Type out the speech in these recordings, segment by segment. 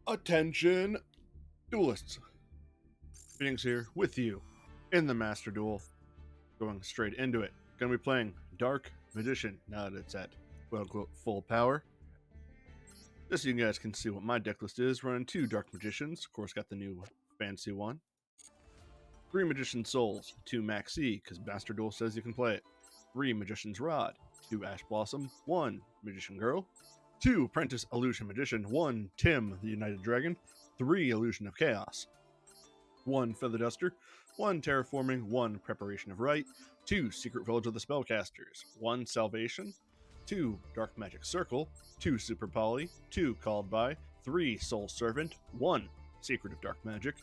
Attention, duelists. Phoenix here with you in the Master Duel. Going straight into it. Going to be playing Dark Magician now that it's at quote unquote full power. Just so you guys can see what my deck list is, running 2 Dark Magicians. Of course, got the new fancy one. 3 Magician Souls, 2 Maxi, because Master Duel says you can play it. 3 Magician's Rod, 2 Ash Blossom, 1 Magician Girl, 2 Apprentice Illusion Magician, 1 Tim the United Dragon, 3 Illusion of Chaos, 1 Feather Duster, 1 Terraforming, 1 Preparation of Rite, 2 Secret Village of the Spellcasters, 1 Salvation, 2 Dark Magic Circle, 2 Super Poly, 2 Called By, 3 Soul Servant, 1 Secret of Dark Magic,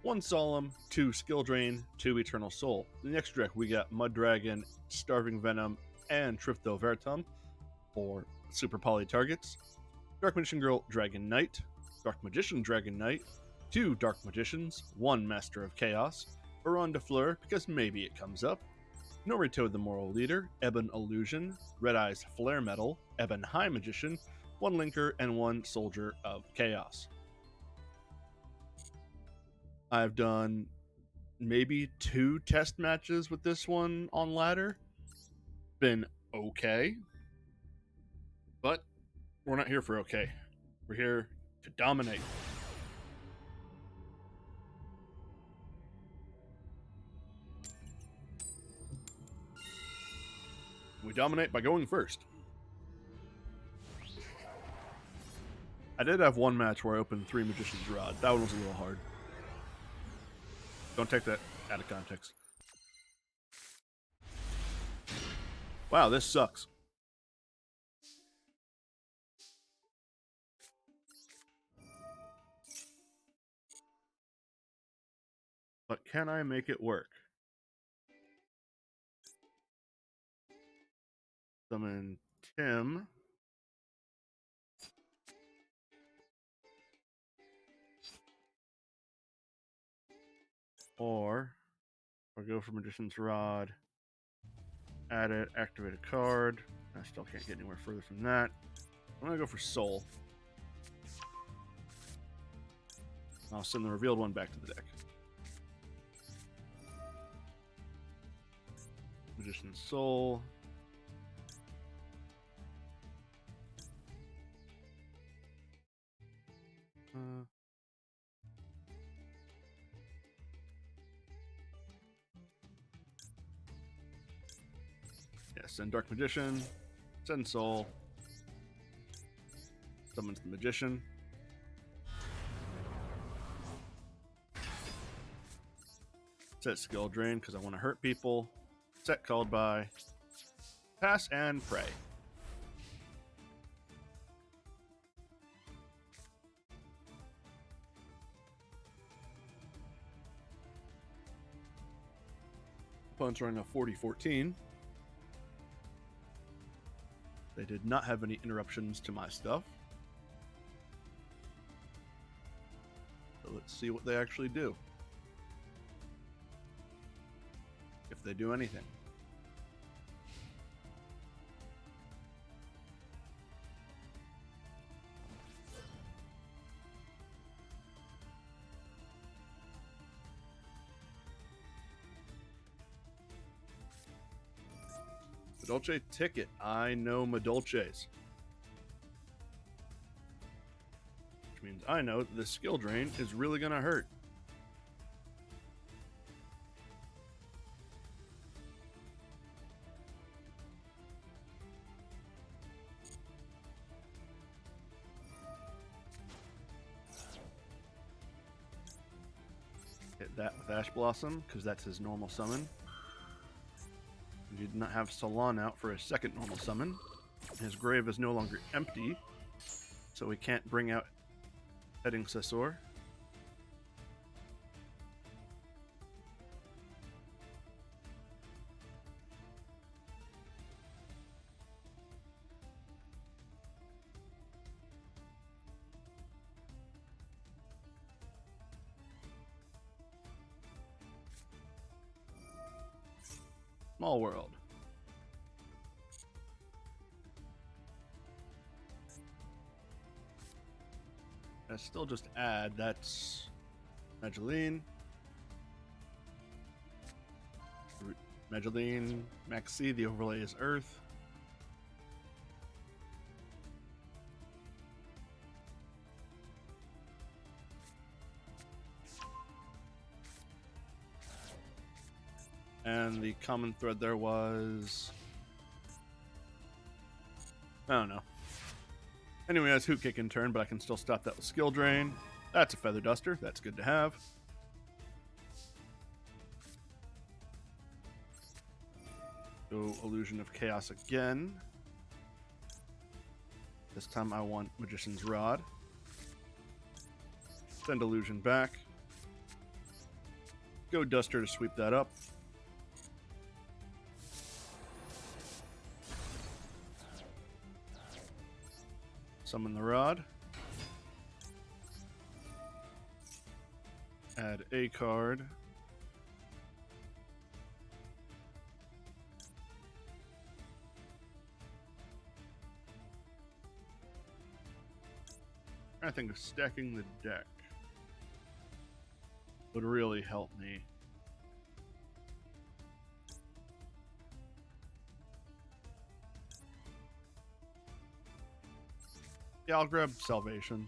1 Solemn, 2 Skill Drain, 2 Eternal Soul. The next deck we got Mud Dragon, Starving Venom, and Trifto Vertum for Super Poly targets. Dark Magician Girl, Dragon Knight, Dark Magician Dragon Knight, 2 Dark Magicians, 1 Master of Chaos, Baron de Fleur, because maybe it comes up, Norito the Moral Leader, Ebon Illusion, Red Eyes Flare Metal, Ebon High Magician, 1 Linker, and 1 Soldier of Chaos. I've done maybe 2 test matches with this one on ladder. Been okay. But we're not here for okay. We're here to dominate. We dominate by going first. I did have one match where I opened 3 Magician's Rod. That one was a little hard. Don't take that out of context. Wow, this sucks. But can I make it work? Summon Tim. Or go for Magician's Rod. Add it, activate a card. I still can't get anywhere further from that. I'm going to go for Soul. I'll send the revealed one back to the deck. Magician's Soul. Send Dark Magician. Send Soul. Summons the Magician. Set Skill Drain because I want to hurt people. Set Called By. Pass and Pray. Opponent's running a 40-14. They did not have any interruptions to my stuff. So let's see what they actually do. If they do anything. Madolche ticket. I know Madolches. Which means I know that this skill drain is really going to hurt. Hit that with Ash Blossom, because that's his normal summon. He did not have Salon out for his second normal summon. His grave is no longer empty, so we can't bring out Heading Sessor. Small World. I still just add. That's Mageline. Mageline, Maxi, the overlay is Earth. And the common thread there was... I don't know. Anyway, that's Hoot Kick in turn, but I can still stop that with Skill Drain. That's a Feather Duster. That's good to have. Go Illusion of Chaos again. This time I want Magician's Rod. Send Illusion back. Go Duster to sweep that up. Summon the Rod. Add a card. I think stacking the deck would really help me. Yeah, I'll grab Salvation.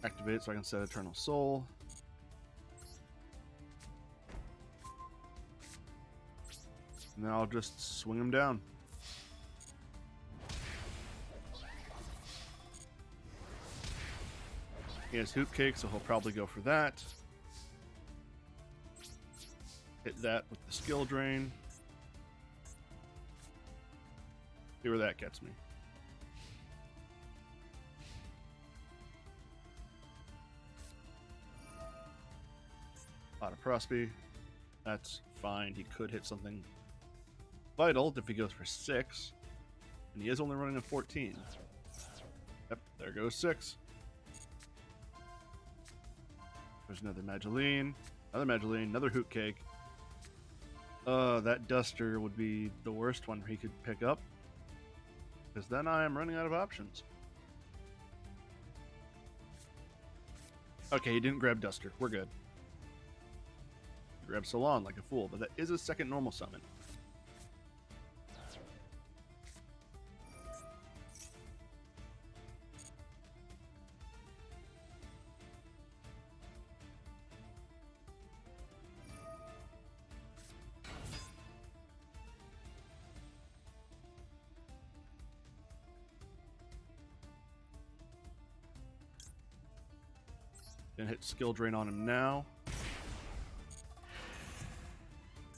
Activate so I can set Eternal Soul. And then I'll just swing him down. He has Hoop Cake, so he'll probably go for that. Hit that with the Skill Drain. See where that gets me. Pot of Prosby. That's fine. He could hit something vital if he goes for 6. And he is only running a 14. Yep, there goes 6. There's another Mageline. Another Hoot Cake. That Duster would be the worst one he could pick up. Because then I am running out of options. Okay, he didn't grab Duster. We're good. He grabbed Salon like a fool, but that is a second normal summon. Gonna hit Skill Drain on him now.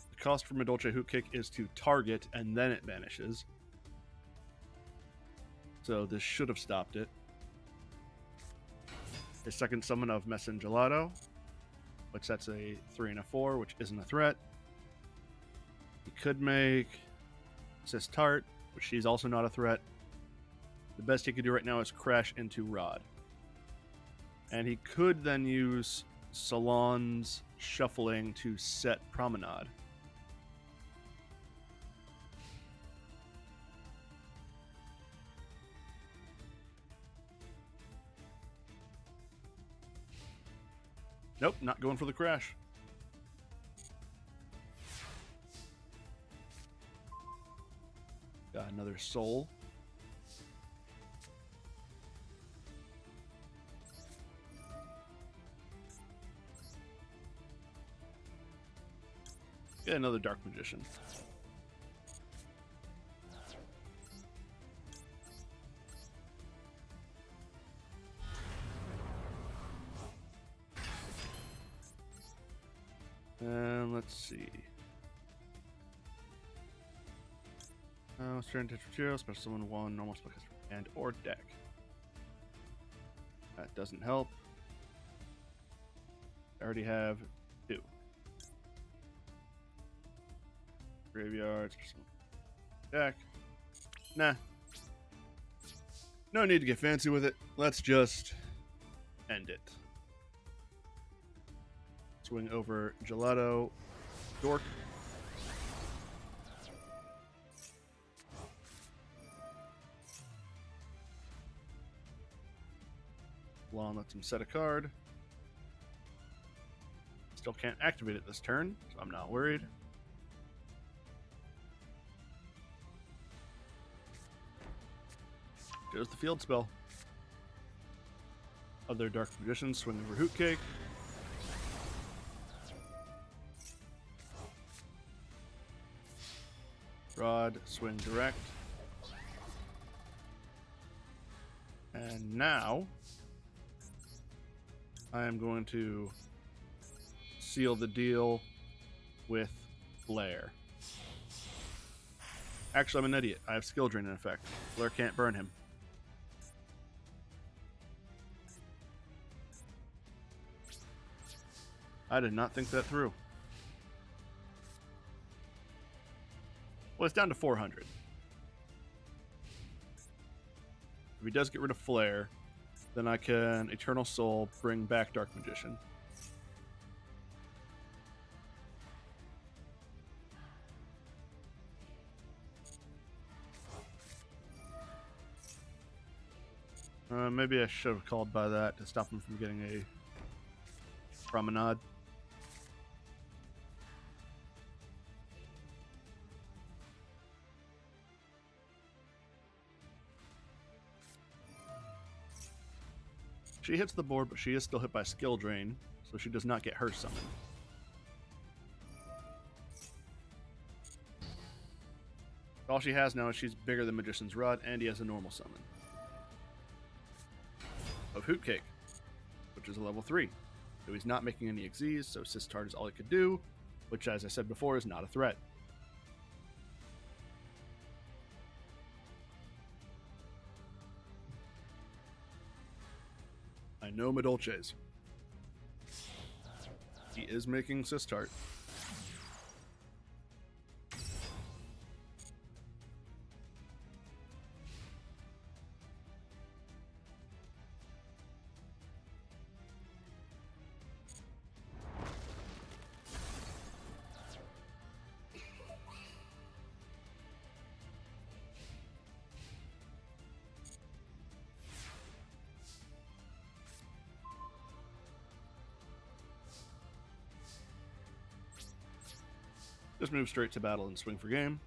The cost for Madolche Hoot Kick is to target, and then it vanishes. So this should have stopped it. A second summon of Messengelato, which that's a 3 and a 4, which isn't a threat. He could make Sis Tart, which she's also not a threat. The best he could do right now is crash into Rod. And he could then use Salon's Shuffling to set Promenade. Nope, not going for the crash. Got another Soul. Get another Dark Magician. And let's see. Strand Tetra special summon 1, normal spellcaster, and or deck. That doesn't help. I already have 2. Graveyard, special deck. Nah. No need to get fancy with it. Let's just end it. Swing over Gelato, Dork. Law lets him set a card. Still can't activate it this turn, so I'm not worried. Goes the field spell. Other Dark Magicians swing over Hootcake. Rod, swing direct. And now I am going to seal the deal with Flare. Actually, I'm an idiot. I have Skill Drain in effect. Flare can't burn him. I did not think that through. Well, it's down to 400. If he does get rid of Flare, then I can Eternal Soul, bring back Dark Magician. Maybe I should have called by that to stop him from getting a Promenade. She hits the board, but she is still hit by Skill Drain, so she does not get her summon. All she has now is she's bigger than Magician's Rod, and he has a normal summon of Hootcake, which is a level 3. So he's not making any Xyz, so Sistart is all he could do, which, as I said before, is not a threat. I know Madolches. He is making Sistart. Just move straight to battle and swing for game.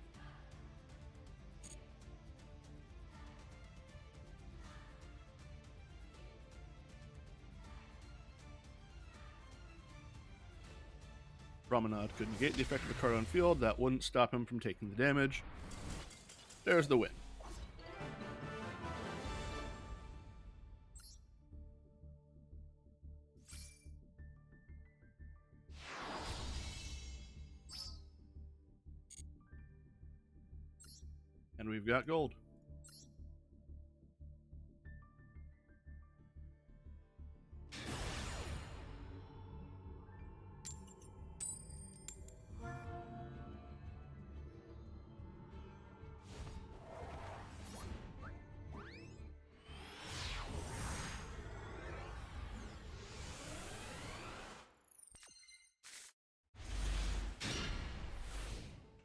Promenade could negate the effect of the card on field. That wouldn't stop him from taking the damage. There's the win. And we've got gold.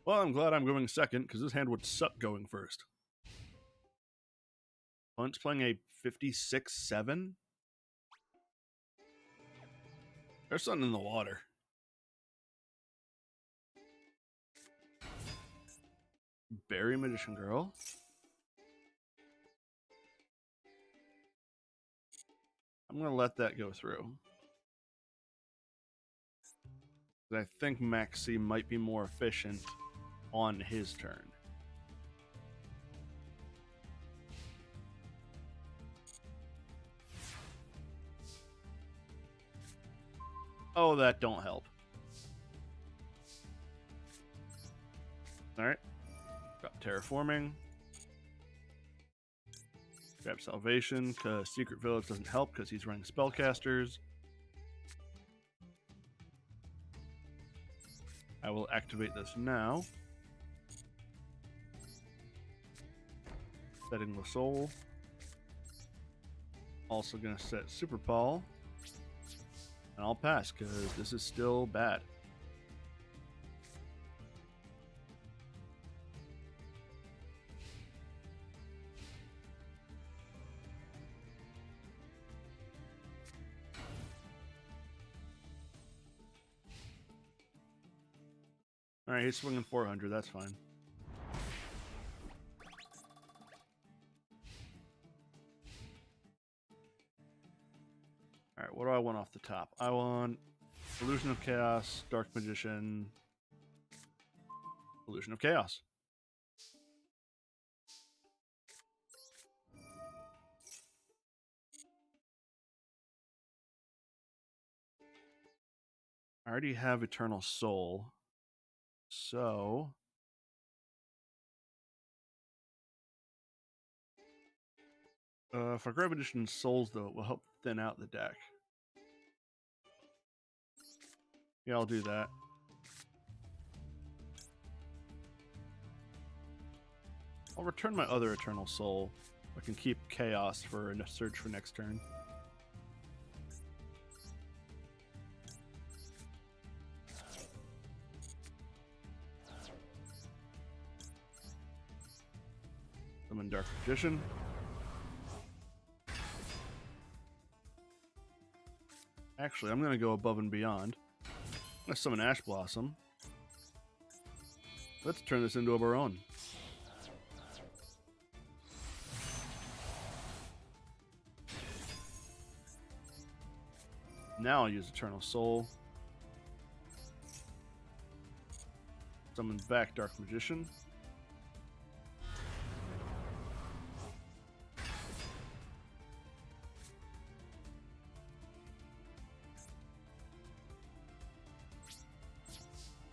Well, I'm glad I'm going second, because this hand would suck going first. Opponent's playing a 56-7. There's something in the water. Berry Magician Girl. I'm going to let that go through. I think Maxi might be more efficient on his turn. Oh, that don't help. Alright. Got Terraforming. Grab Salvation, because Secret Village doesn't help because he's running Spellcasters. I will activate this now. Setting the Soul. Also going to set Super Paul. And I'll pass, because this is still bad. Alright, he's swinging 400, that's fine. Alright, what do I want off the top? I want Illusion of Chaos, Dark Magician, Illusion of Chaos. I already have Eternal Soul, so if I grab Magician Souls, though, it will help thin out the deck. Yeah, I'll do that. I'll return my other Eternal Soul. I can keep Chaos for a search for next turn. Summon Dark Magician. Actually, I'm going to go above and beyond. I'm going to summon Ash Blossom. Let's turn this into a Baron. Now I'll use Eternal Soul. Summon back Dark Magician.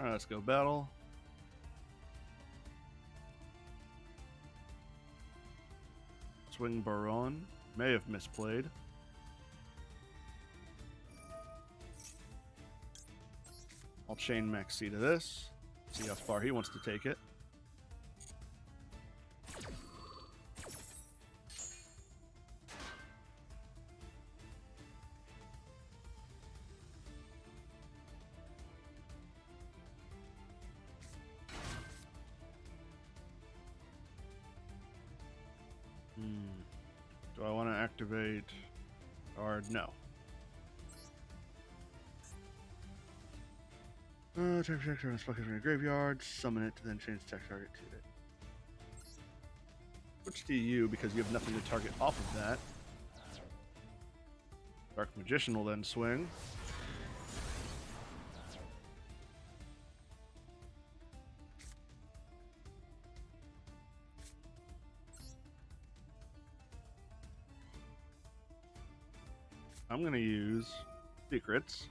Alright, let's go battle. Swing Baron. May have misplayed. I'll chain Maxi to this. See how far he wants to take it. Do I want to activate or no? Check turn this fucking from your graveyard, summon it, then change attack target to it. Switch to you because you have nothing to target off of that. Dark Magician will then swing. I'm going to use Secrets.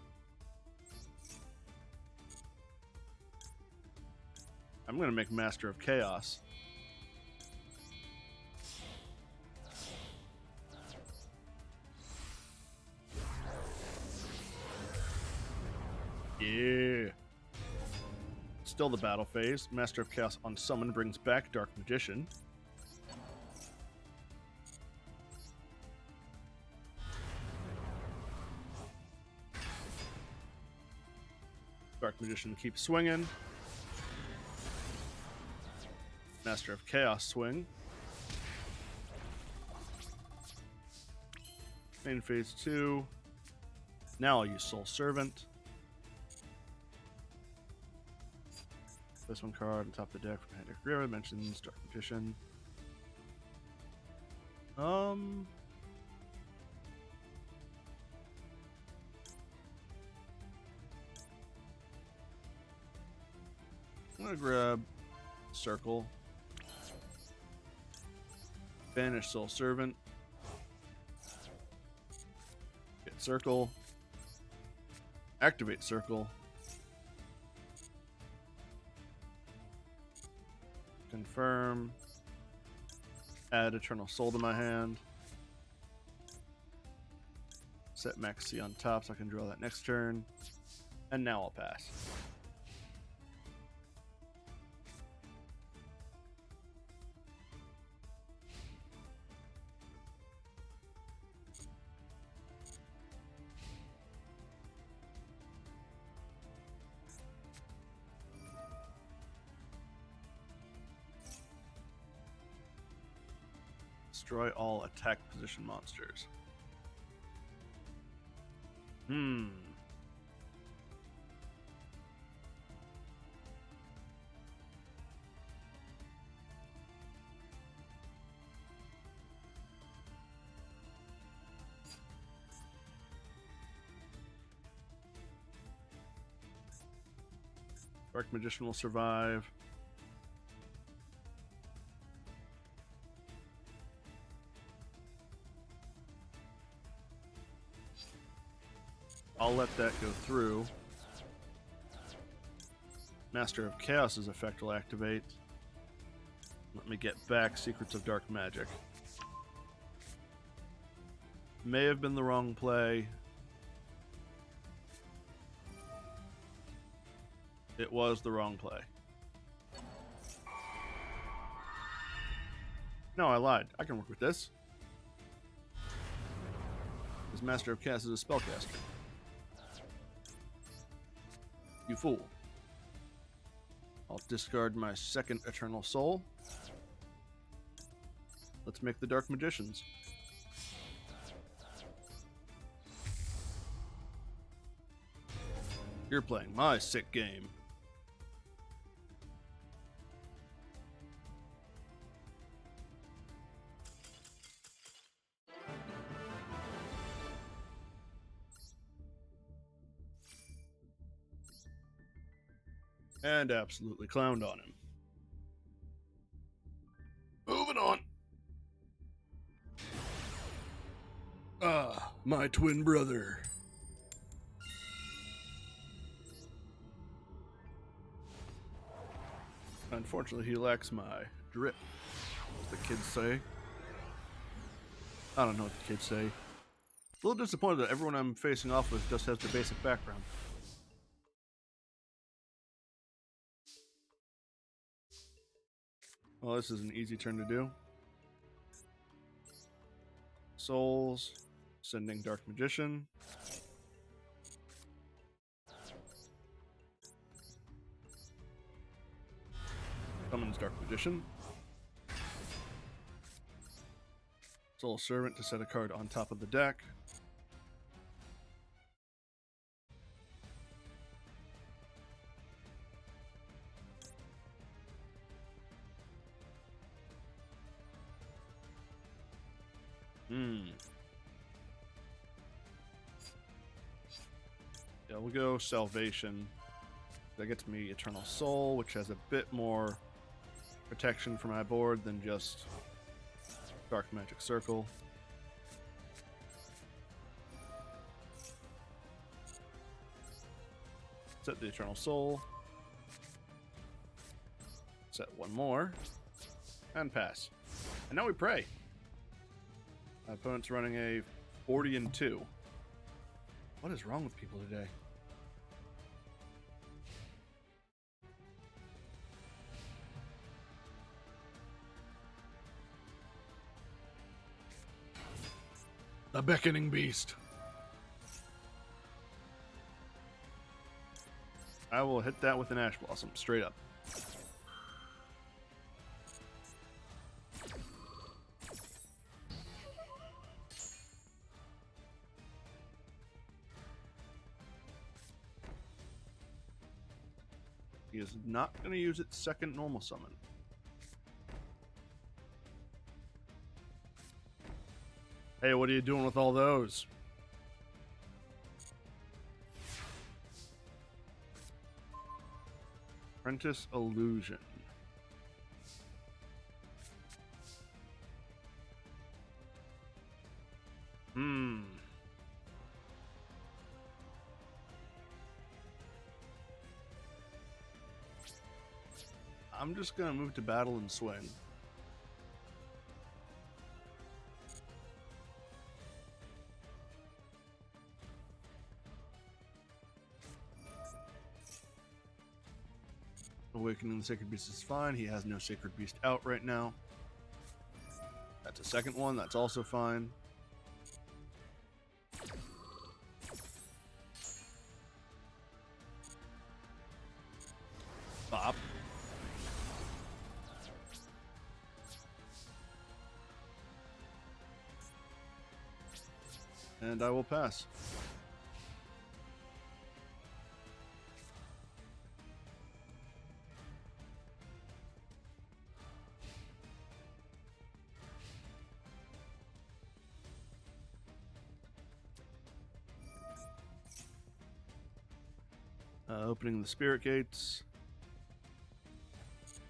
I'm going to make Master of Chaos. Yeah. Still the battle phase. Master of Chaos on summon brings back Dark Magician. Dark Magician keeps swinging. Master of Chaos swing. Main phase 2. Now I'll use Soul Servant. This one card on top of the deck from Hendrik River mentions Dark Magician. I'm gonna grab Circle. Banish Soul Servant. Get Circle. Activate Circle. Confirm. Add Eternal Soul to my hand. Set Maxi on top so I can draw that next turn. And now I'll pass. Destroy all attack position monsters. Dark Magician will survive. I'll let that go through. Master of Chaos's effect will activate. Let me get back Secrets of Dark Magic. May have been the wrong play. It was the wrong play. No, I lied. I can work with this. This Master of Chaos is a spellcaster. You fool. I'll discard my second Eternal Soul. Let's make the Dark Magicians. You're playing my sick game. And absolutely clowned on him. Moving on. Ah, my twin brother. Unfortunately, he lacks my drip, as the kids say. I don't know what the kids say. A little disappointed that everyone I'm facing off with just has the basic background. Well, this is an easy turn to do. Souls, sending Dark Magician. Summons Dark Magician. Soul Servant to set a card on top of the deck. Yeah, we'll go Salvation. That gets me Eternal Soul, which has a bit more protection for my board than just Dark Magic Circle. Set the Eternal Soul. Set one more. And pass. And now we pray. My opponent's running a 40-2. What is wrong with people today? The Beckoning Beast. I will hit that with an Ash Blossom, straight up. He is not going to use its second normal summon. Hey, what are you doing with all those? Apprentice Illusion. I'm just gonna move to battle and swing. Awakening the Sacred Beast is fine. He has no Sacred Beast out right now. That's a second one. That's also fine. Bop. And I will pass. Opening the Spirit Gates.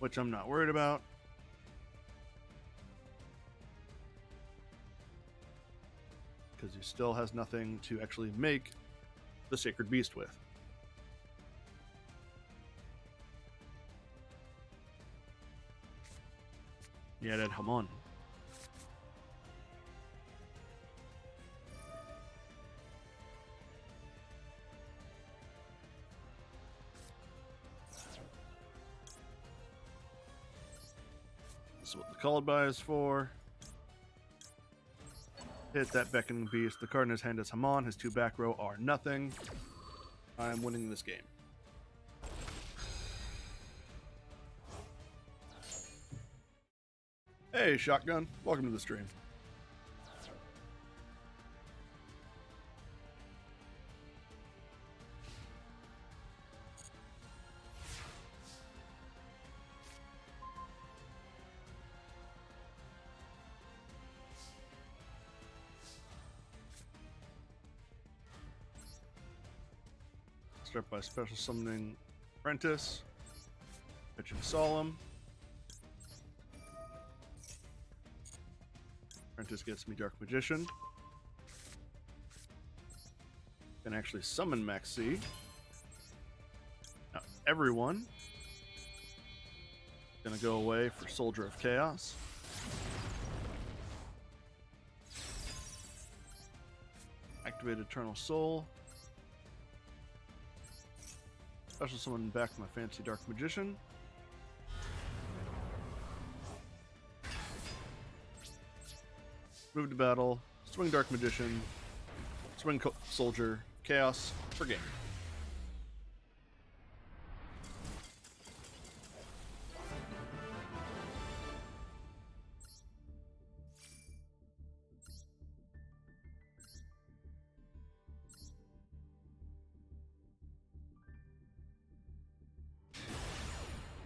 which I'm not worried about. Because he still has nothing to actually make the Sacred Beast with. Yeah, that Hamon. This is what the Called By is for. Hit that Beckoning Beast. The card in his hand is Hamon. His 2 back row are nothing. I'm winning this game. Hey, Shotgun. Welcome to the stream. Start by special summoning Apprentice. Pitching Solemn. Apprentice gets me Dark Magician. Can actually summon Maxi. Now everyone gonna go away for Soldier of Chaos. Activate Eternal Soul. Special summon back my fancy Dark Magician. Move to battle. Swing Dark Magician. Swing Soldier. Chaos for game.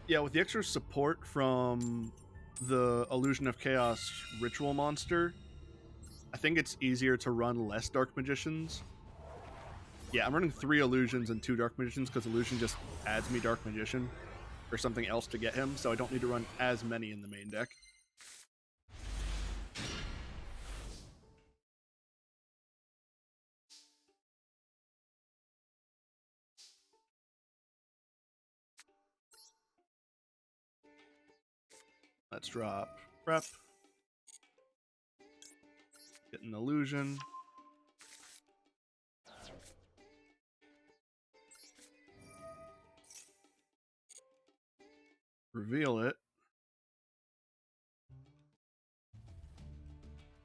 Yeah, with the extra support from the Illusion of Chaos ritual monster, I think it's easier to run less Dark Magicians. Yeah, I'm running 3 Illusions and 2 Dark Magicians because Illusion just adds me Dark Magician or something else to get him, so I don't need to run as many in the main deck. Let's drop Prep. Get an Illusion. Reveal it.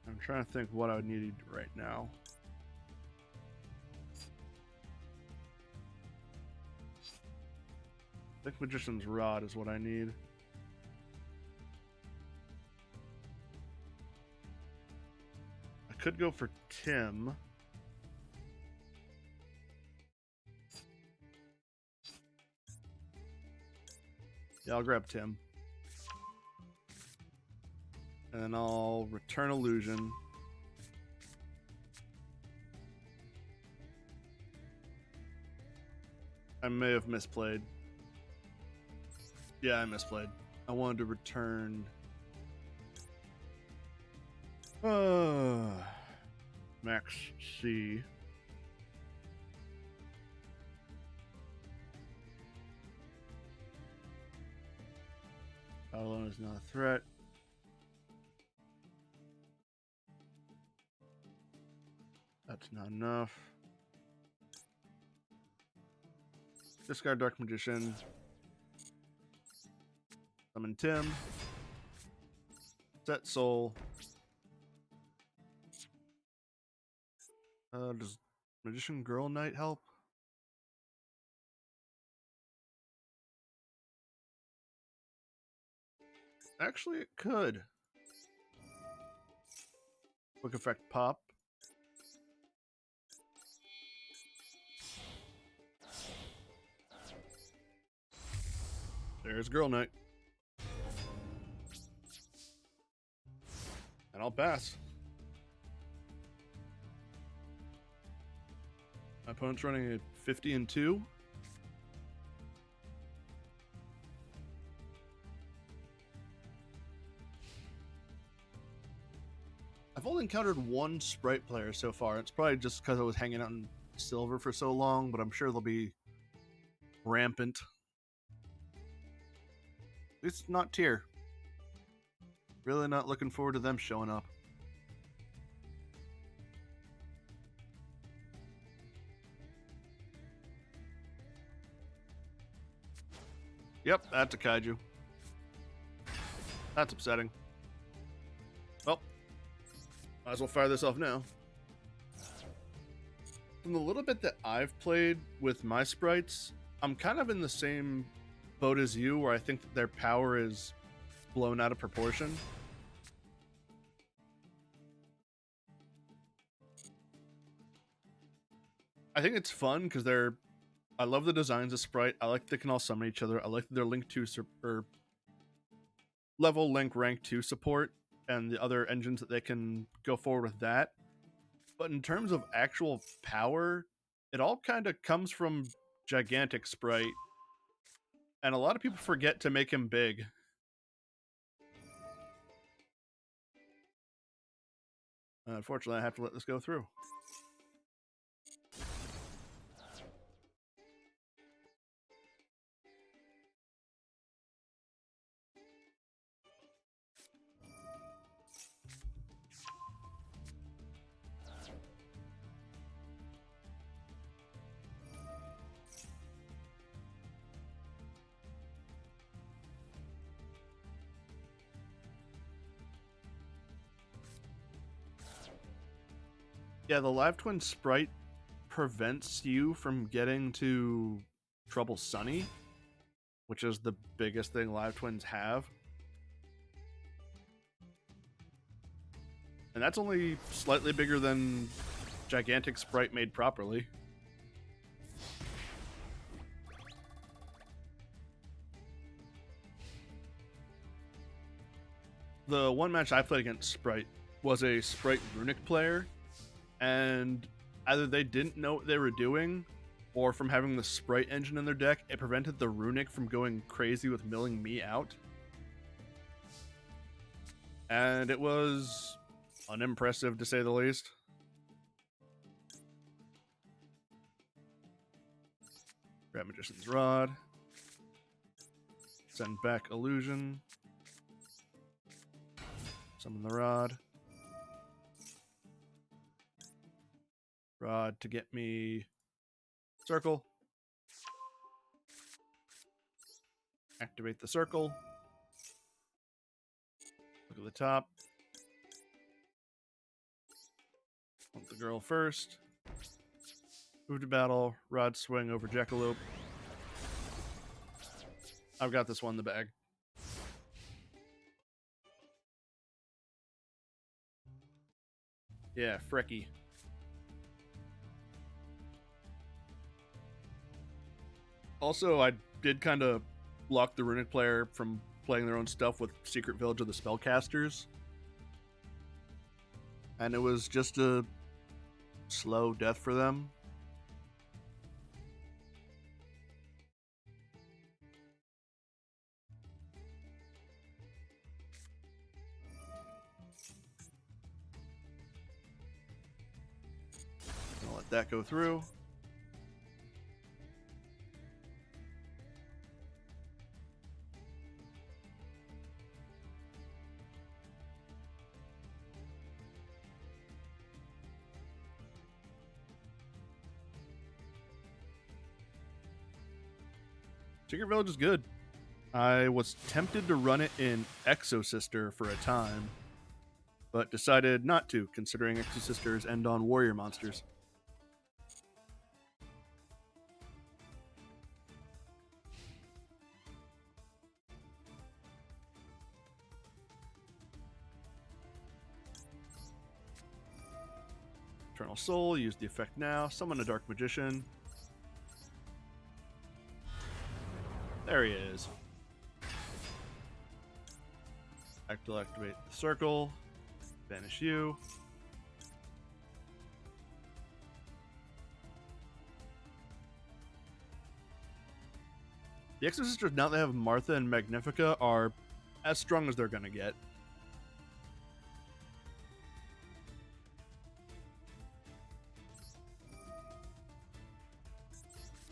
I'm trying to think what I would need right now. I think Magician's Rod is what I need. I could go for Tim. Yeah, I'll grab Tim. And then I'll return Illusion. I may have misplayed. Yeah, I misplayed. I wanted to return... Max C. Alone is not a threat. That's not enough. Discard Dark Magician. Summon Tim. Set Soul. Does Magician Girl Knight help? Actually, it could. Quick effect pop. There's Girl Knight. And I'll pass. My opponent's running a 50-2. encountered one sprite player so far. It's probably just because I was hanging out in silver for so long, but I'm sure they'll be rampant. It's not tier. Really not looking forward to them showing up. Yep, that's a kaiju. That's upsetting. Well, might as well fire this off now. From the little bit that I've played with my sprites, I'm kind of in the same boat as you, where I think that their power is blown out of proportion. I think it's fun because I love the designs of sprite. I like that they can all summon each other. I like that they're linked to or level link rank 2 support and the other engines that they can go forward with that. But in terms of actual power, it all kind of comes from Gigantic Sprite. And a lot of people forget to make him big. Unfortunately, I have to let this go through. Yeah, the Live Twin Sprite prevents you from getting to Trouble Sunny, which is the biggest thing Live Twins have. And that's only slightly bigger than Gigantic Sprite made properly. The one match I played against Sprite was a Sprite Runic player, and either they didn't know what they were doing, or from having the Sprite engine in their deck, it prevented the Runic from going crazy with milling me out. And it was unimpressive, to say the least. Grab Magician's Rod. Send back Illusion. Summon the Rod. Rod to get me Circle. Activate the Circle. Look at the top. Want the girl first. Move to battle. Rod swing over Jackalope. I've got this one in the bag. Yeah, Frecky. Also, I did kind of block the Runic player from playing their own stuff with Secret Village of the Spellcasters. And it was just a slow death for them. I'll let that go through. Secret Village is good. I was tempted to run it in Exosister for a time, but decided not to, considering Exosisters end on warrior monsters. Eternal Soul, use the effect now. Summon a Dark Magician. There he is. Activate the circle. Banish you. The Exosisters, now they have Martha and Magnifica, are as strong as they're going to get.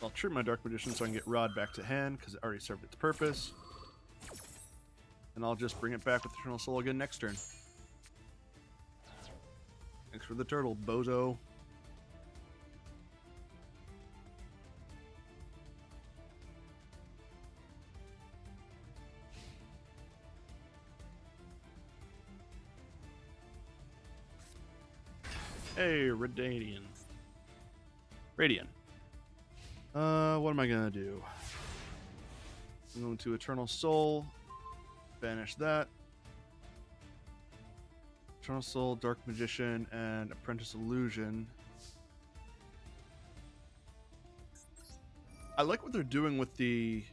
I'll trip my Dark Magician so I can get Rod back to hand because it already served its purpose. And I'll just bring it back with Eternal Soul again next turn. Thanks for the turtle, bozo. Hey, Radian. What am I gonna do? I'm going to Eternal Soul. Banish that. Eternal Soul, Dark Magician, and Apprentice Illusion. I like what they're doing with the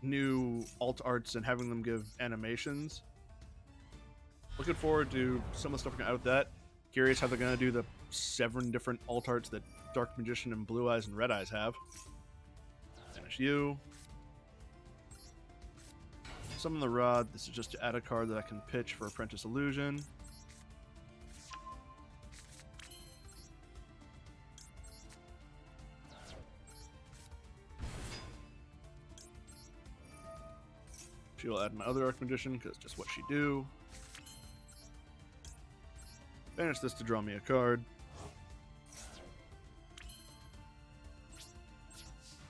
new alt arts and having them give animations. Looking forward to some of the stuff we're going to out with that. Curious how they're going to do the 7 different alt arts that Dark Magician and Blue Eyes and Red Eyes have. Finish you. Summon the Rod. This is just to add a card that I can pitch for Apprentice Illusion. She'll add my other Dark Magician because it's just what she do. Banish this to draw me a card.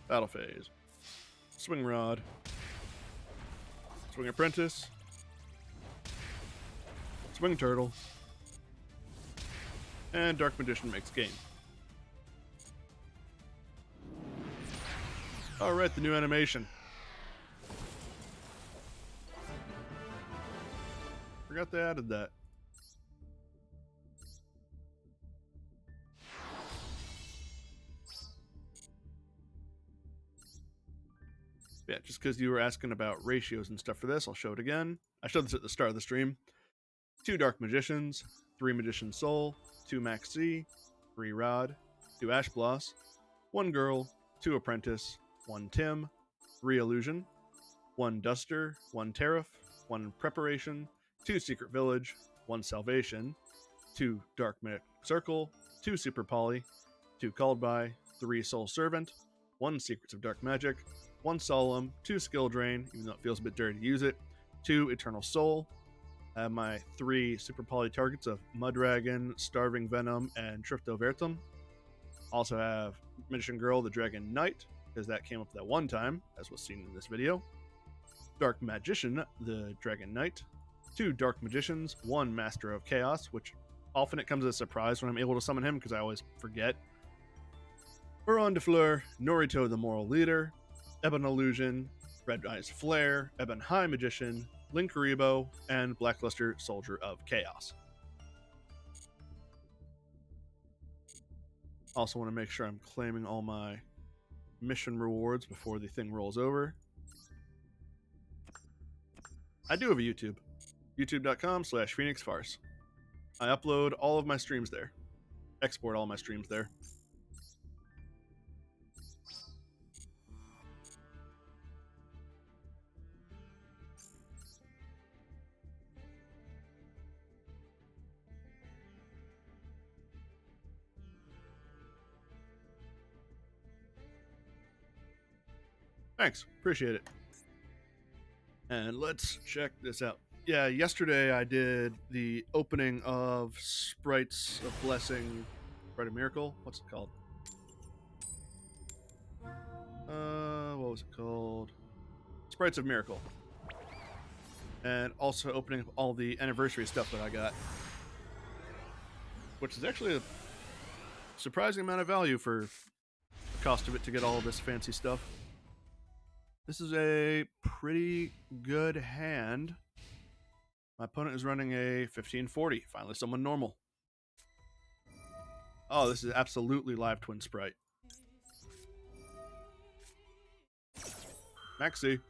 Battle phase. Swing Rod. Swing Apprentice. Swing Turtle. And Dark Magician makes game. Alright, the new animation. Forgot they added that. Yeah, just because you were asking about ratios and stuff for this, I'll show it again. I showed this at the start of the stream. 2 Dark Magicians, 3 Magician Soul, 2 Max Z, 3 Rod, 2 Ash Bloss, 1 Girl, 2 Apprentice, 1 Tim, 3 Illusion, 1 Duster, 1 Tariff, 1 Preparation, 2 Secret Village, 1 Salvation, 2 Dark Magic Circle, 2 Super Poly, 2 Called By, 3 Soul Servant, 1 Secrets of Dark Magic, 1 Solemn, 2 Skill Drain, even though it feels a bit dirty to use it, 2 Eternal Soul. I have my 3 Super Poly targets of Mudragon, Starving Venom, and Trifto Vertum. Also have Magician Girl, the Dragon Knight, because that came up that one time, as was seen in this video. Dark Magician, the Dragon Knight. 2 Dark Magicians, 1 Master of Chaos, which often it comes as a surprise when I'm able to summon him, because I always forget. Baron de Fleur, Norito, the Moral Leader, Ebon Illusion, Red Eyes Flare, Ebon High Magician, Linkuriboh, and Blackluster, Soldier of Chaos. Also want to make sure I'm claiming all my mission rewards before the thing rolls over. I do have a YouTube. youtube.com/PhoenixFarce. I upload all of my streams there. Export all my streams there. Thanks. Appreciate it. And let's check this out. Yeah, yesterday I did the opening of Sprites of Blessing, Sprite of Miracle. What's it called? What was it called? Sprites of Miracle. And also opening up all the anniversary stuff that I got. Which is actually a surprising amount of value for the cost of it to get all of this fancy stuff. This is a pretty good hand. My opponent is running a 1540. Finally, someone normal. Oh, this is absolutely live twin sprite. Maxi.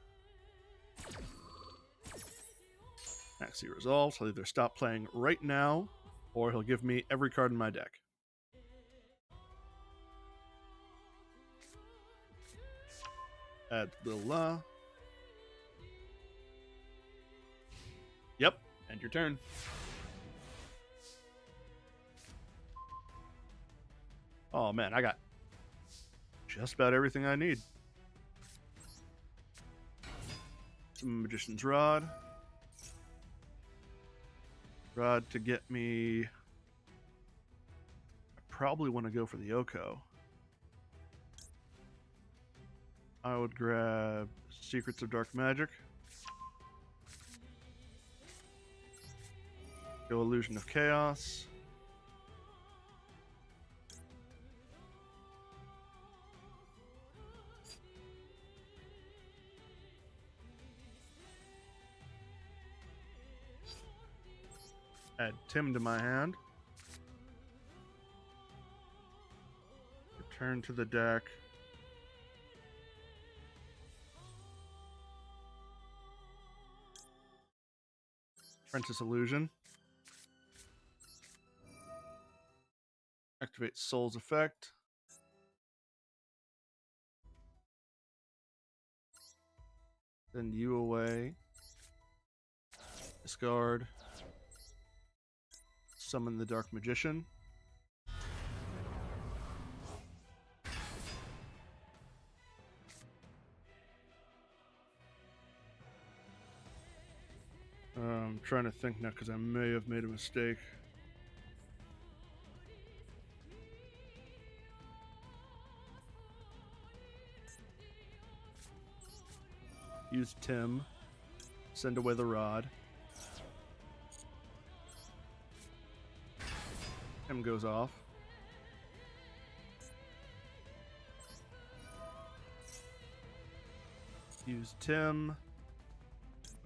Maxi resolves. He'll either stop playing right now, or he'll give me every card in my deck. Add Lil La. Yep, end your turn. Oh man, I got just about everything I need. Some Magician's Rod. Rod to get me... I probably want to go for the Oko. I would grab Secrets of Dark Magic. Go Illusion of Chaos. Add Tim to my hand. Return to the deck. Princess Illusion. Activate Soul's Effect. Send you away. Discard. Summon the Dark Magician. I'm trying to think now because I may have made a mistake. Use Tim. Send away the rod. Tim goes off. Use Tim.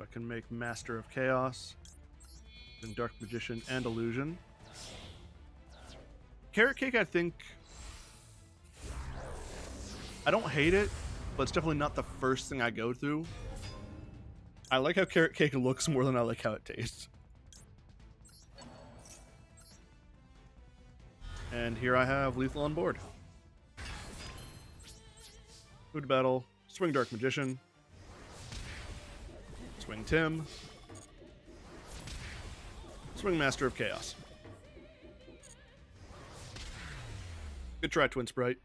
I can make Master of Chaos. And Dark Magician and Illusion. Carrot Cake, I think... I don't hate it, but it's definitely not the first thing I go through. I like how Carrot Cake looks more than I like how it tastes. And here I have Lethal on board. Move to battle. Swing Dark Magician. Swing Tim. Swing Master of Chaos. Good try, Twin Sprite.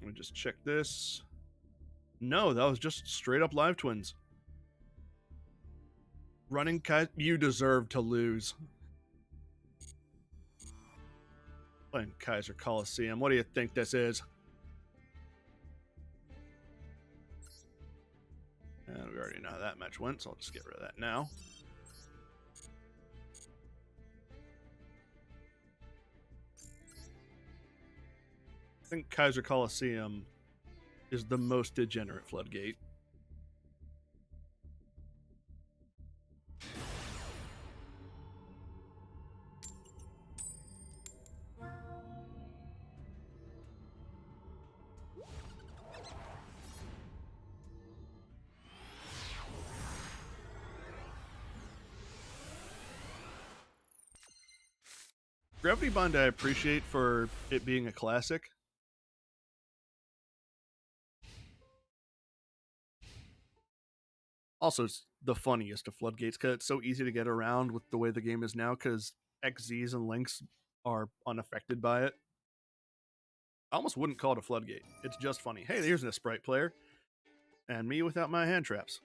Let me just check this. No, that was just straight up live twins. Running Kaiser, you deserve to lose. Playing Kaiser Coliseum. What do you think this is? And we already know how that match went, so I'll just get rid of that now. I think Kaiser Coliseum is the most degenerate floodgate. Gravity Bond I appreciate for it being a classic. Also, it's the funniest of floodgates because it's so easy to get around with the way the game is now because XZs and links are unaffected by it. I almost wouldn't call it a floodgate. It's just funny. Hey, here's a sprite player. And me without my hand traps.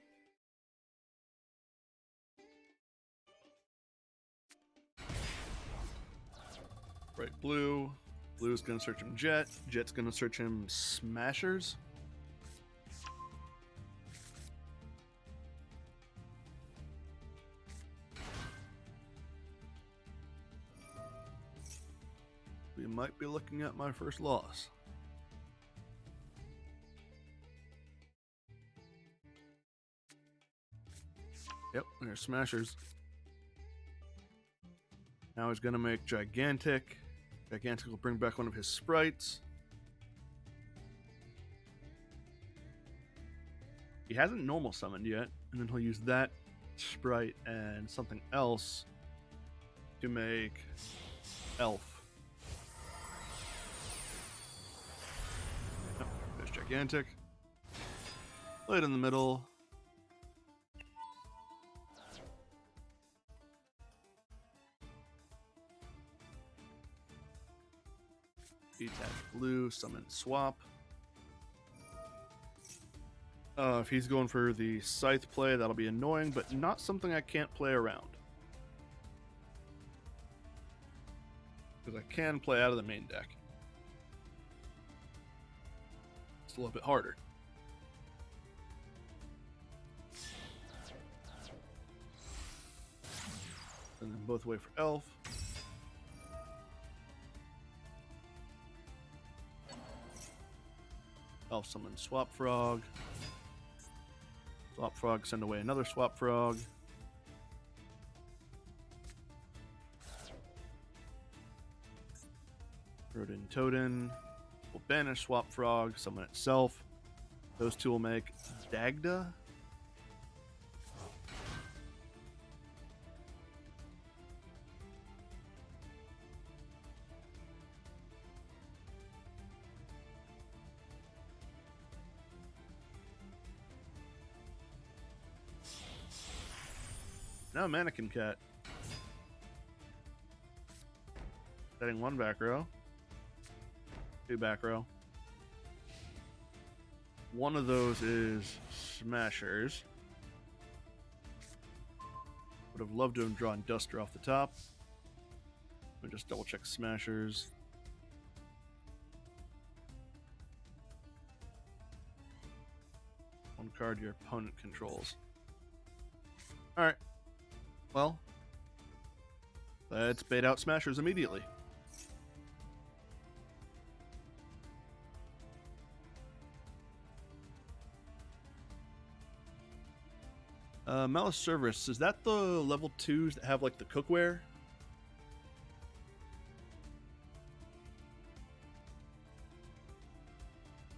Right, blue. Blue's gonna search him Jet. Jet's gonna search him Smashers. We might be looking at my first loss. Yep, there's Smashers. Now he's gonna make Gigantic. Gigantic will bring back one of his sprites. He hasn't normal summoned yet, and then he'll use that sprite and something else to make Elf. Oh, there's Gigantic. Light in the middle. Tap blue, summon swap. If he's going for the Scythe play, that'll be annoying, but not something I can't play around. Because I can play out of the main deck. It's a little bit harder. And then both away for Elf. Elf summon Swap Frog. Swap Frog, send away another Swap Frog. Rodin Totem. Will banish Swap Frog, summon itself. Those two will make Dagda. No, Mannequin Cat. Setting one back row. Two back row. One of those is Smashers. Would have loved to have drawn Duster off the top. Let me just double check Smashers. One card your opponent controls. Alright. Well, let's bait out Smashers immediately. Malice Service, is that the level 2s that have like the cookware?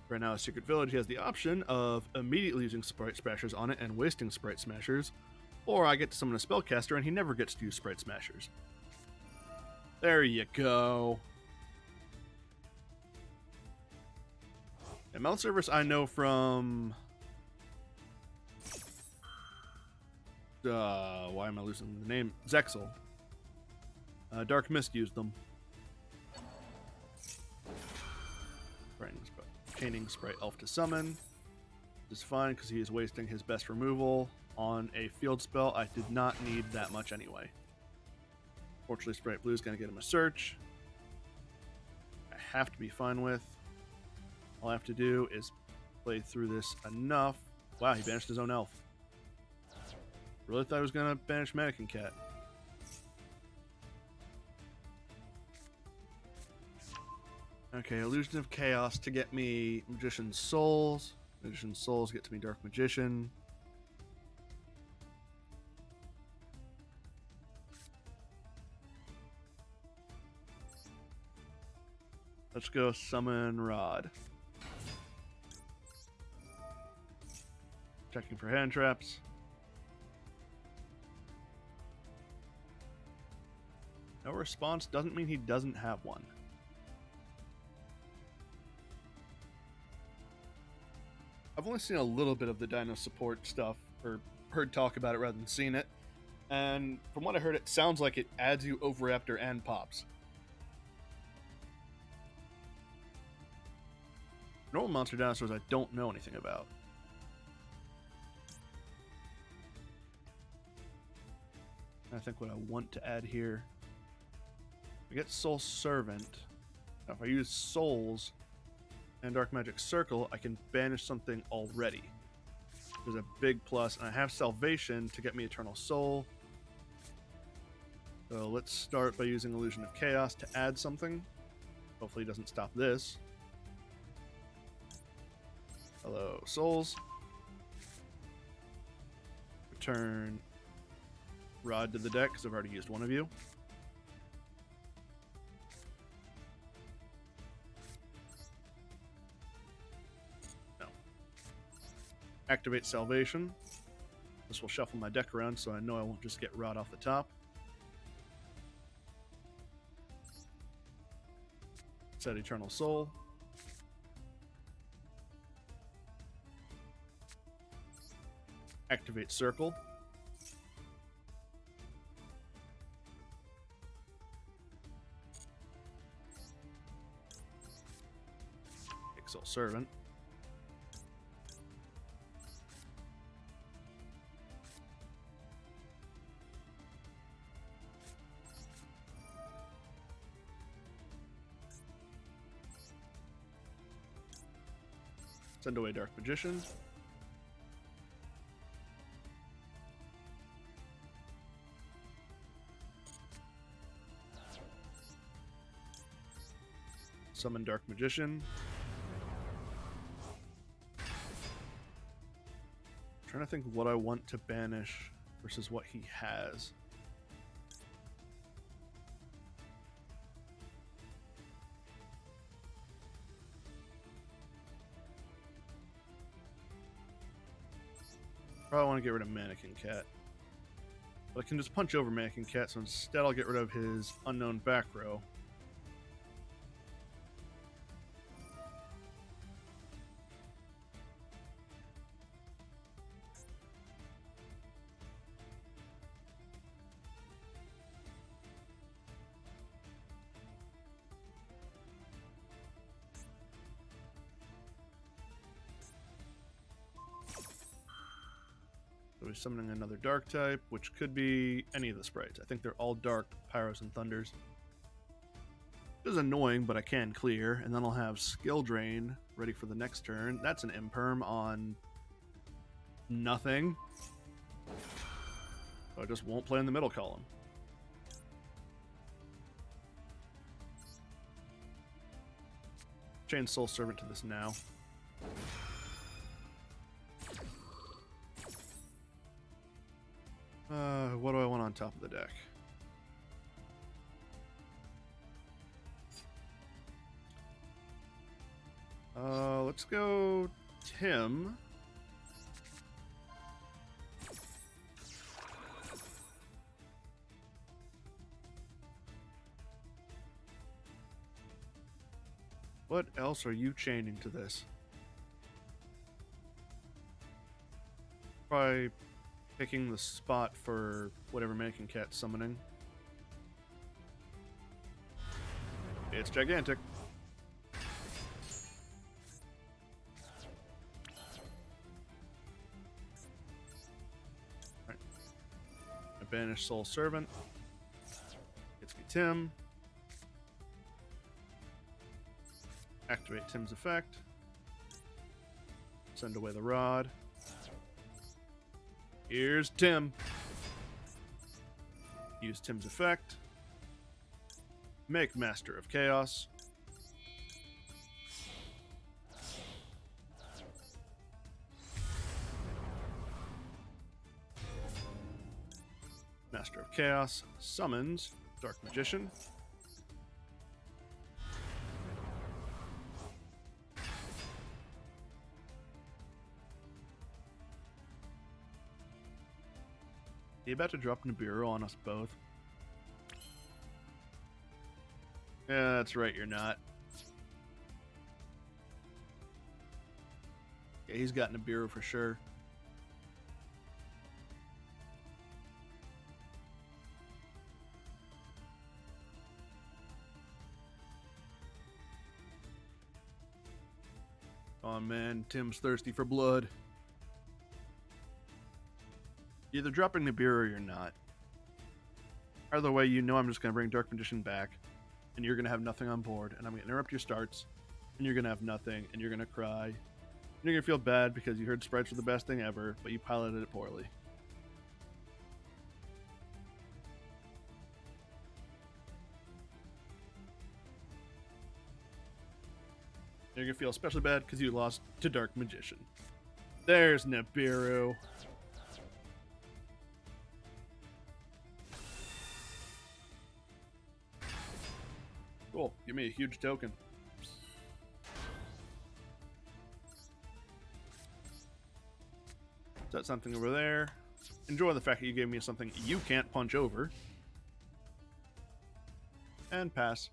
Right now, Secret Village has the option of immediately using Sprite Smashers on it and wasting Sprite Smashers, or I get to summon a Spellcaster and he never gets to use Sprite Smashers. There you go. And Mount Service I know from... why am I losing the name? Zexal. Dark Mist used them. Chaining Sprite Elf to summon. Which is fine because he is wasting his best removal on a field spell. I did not need that much anyway. Fortunately, Sprite Blue is going to get him a search. I have to be fine with. All I have to do is play through this enough. Wow, he banished his own elf. Really thought I was going to banish Mannequin Cat. Okay, Illusion of Chaos to get me Magician's Souls. Magician's Souls gets me Dark Magician. Let's go summon Rod. Checking for hand traps. No response doesn't mean he doesn't have one. I've only seen a little bit of the Dino support stuff, or heard talk about it rather than seen it. And from what I heard, it sounds like it adds you Overraptor and Pops. Normal monster dinosaurs I don't know anything about. I think what I want to add here. I get Soul Servant. Now if I use Souls and Dark Magic Circle, I can banish something already. There's a big plus, and I have Salvation to get me Eternal Soul. So let's start by using Illusion of Chaos to add something. Hopefully it doesn't stop this. Hello, Souls. Return Rod to the deck, because I've already used one of you. No. Activate Salvation. This will shuffle my deck around, so I know I won't just get Rod off the top. Set Eternal Soul. Activate Circle. Exalt Servant. Send away Dark Magician. Summon Dark Magician. Trying to think what I want to banish versus what he has. Probably want to get rid of Mannequin Cat. But I can just punch over Mannequin Cat, so instead I'll get rid of his unknown back row. So we're summoning another dark type, which could be any of the sprites. I think they're all dark, Pyros and Thunders. This is annoying, but I can clear, and then I'll have Skill Drain ready for the next turn. That's an Imperm on nothing. So I just won't play in the middle column. Chain Soul Servant to this now. What do I want on top of the deck? Let's go Tim. What else are you chaining to this? Probably picking the spot for whatever Mannequin Cat's summoning. It's gigantic. Alright. I banish Soul Servant. Gets me Tim. Activate Tim's effect. Send away the rod. Here's Tim. Use Tim's effect. Make Master of Chaos. Master of Chaos summons Dark Magician. You about to drop Nibiru on us both? Yeah, that's right, you're not. Yeah, he's got Nibiru for sure. Oh man, Tim's thirsty for blood. You're either dropping Nibiru or you're not. Either way, you know I'm just going to bring Dark Magician back, and you're going to have nothing on board, and I'm going to interrupt your starts, and you're going to have nothing, and you're going to cry. And you're going to feel bad because you heard sprites were the best thing ever, but you piloted it poorly. You're going to feel especially bad because you lost to Dark Magician. There's Nibiru. Cool. Give me a huge token. Set something over there. Enjoy the fact that you gave me something you can't punch over. And pass.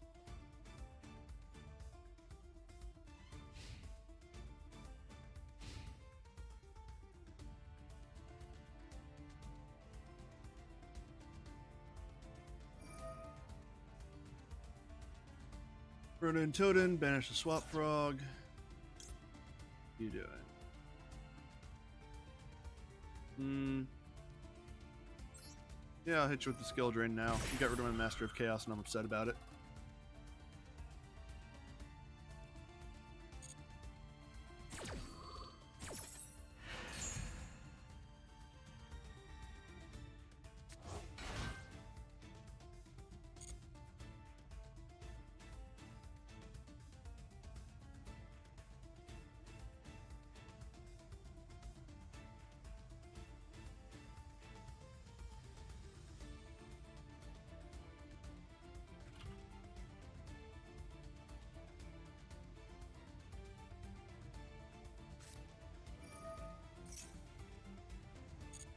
Ronan Toten, banish the swap frog. What you doing? Yeah, I'll hit you with the skill drain now. You got rid of my Master of Chaos and I'm upset about it.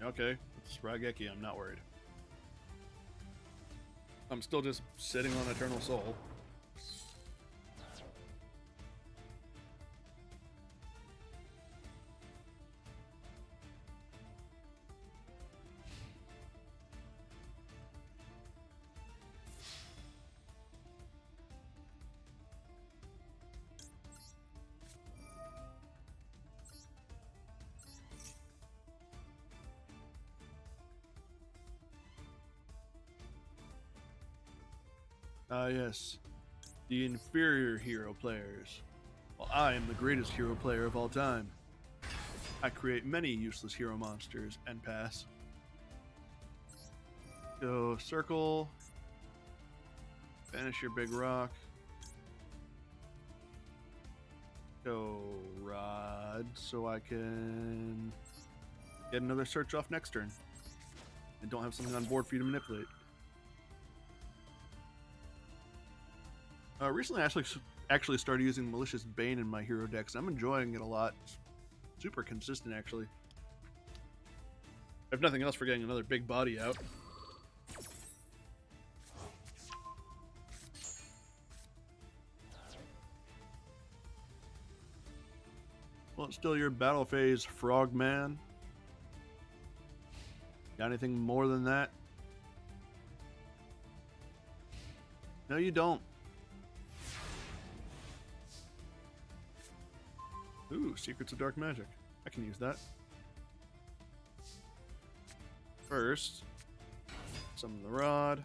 Okay, it's Rageki, I'm not worried. I'm still just sitting on Eternal Soul. Ah, yes. The inferior hero players. Well, I am the greatest hero player of all time. I create many useless hero monsters and pass. Go circle. Banish your big rock. Go rod so I can get another search off next turn. And don't have something on board for you to manipulate. Recently, I actually started using Malicious Bane in my hero decks. I'm enjoying it a lot. It's super consistent, actually. If nothing else, for getting another big body out. Well, it's still your battle phase, Frogman. Got anything more than that? No, you don't. Ooh, Secrets of Dark Magic. I can use that. First, summon the Rod.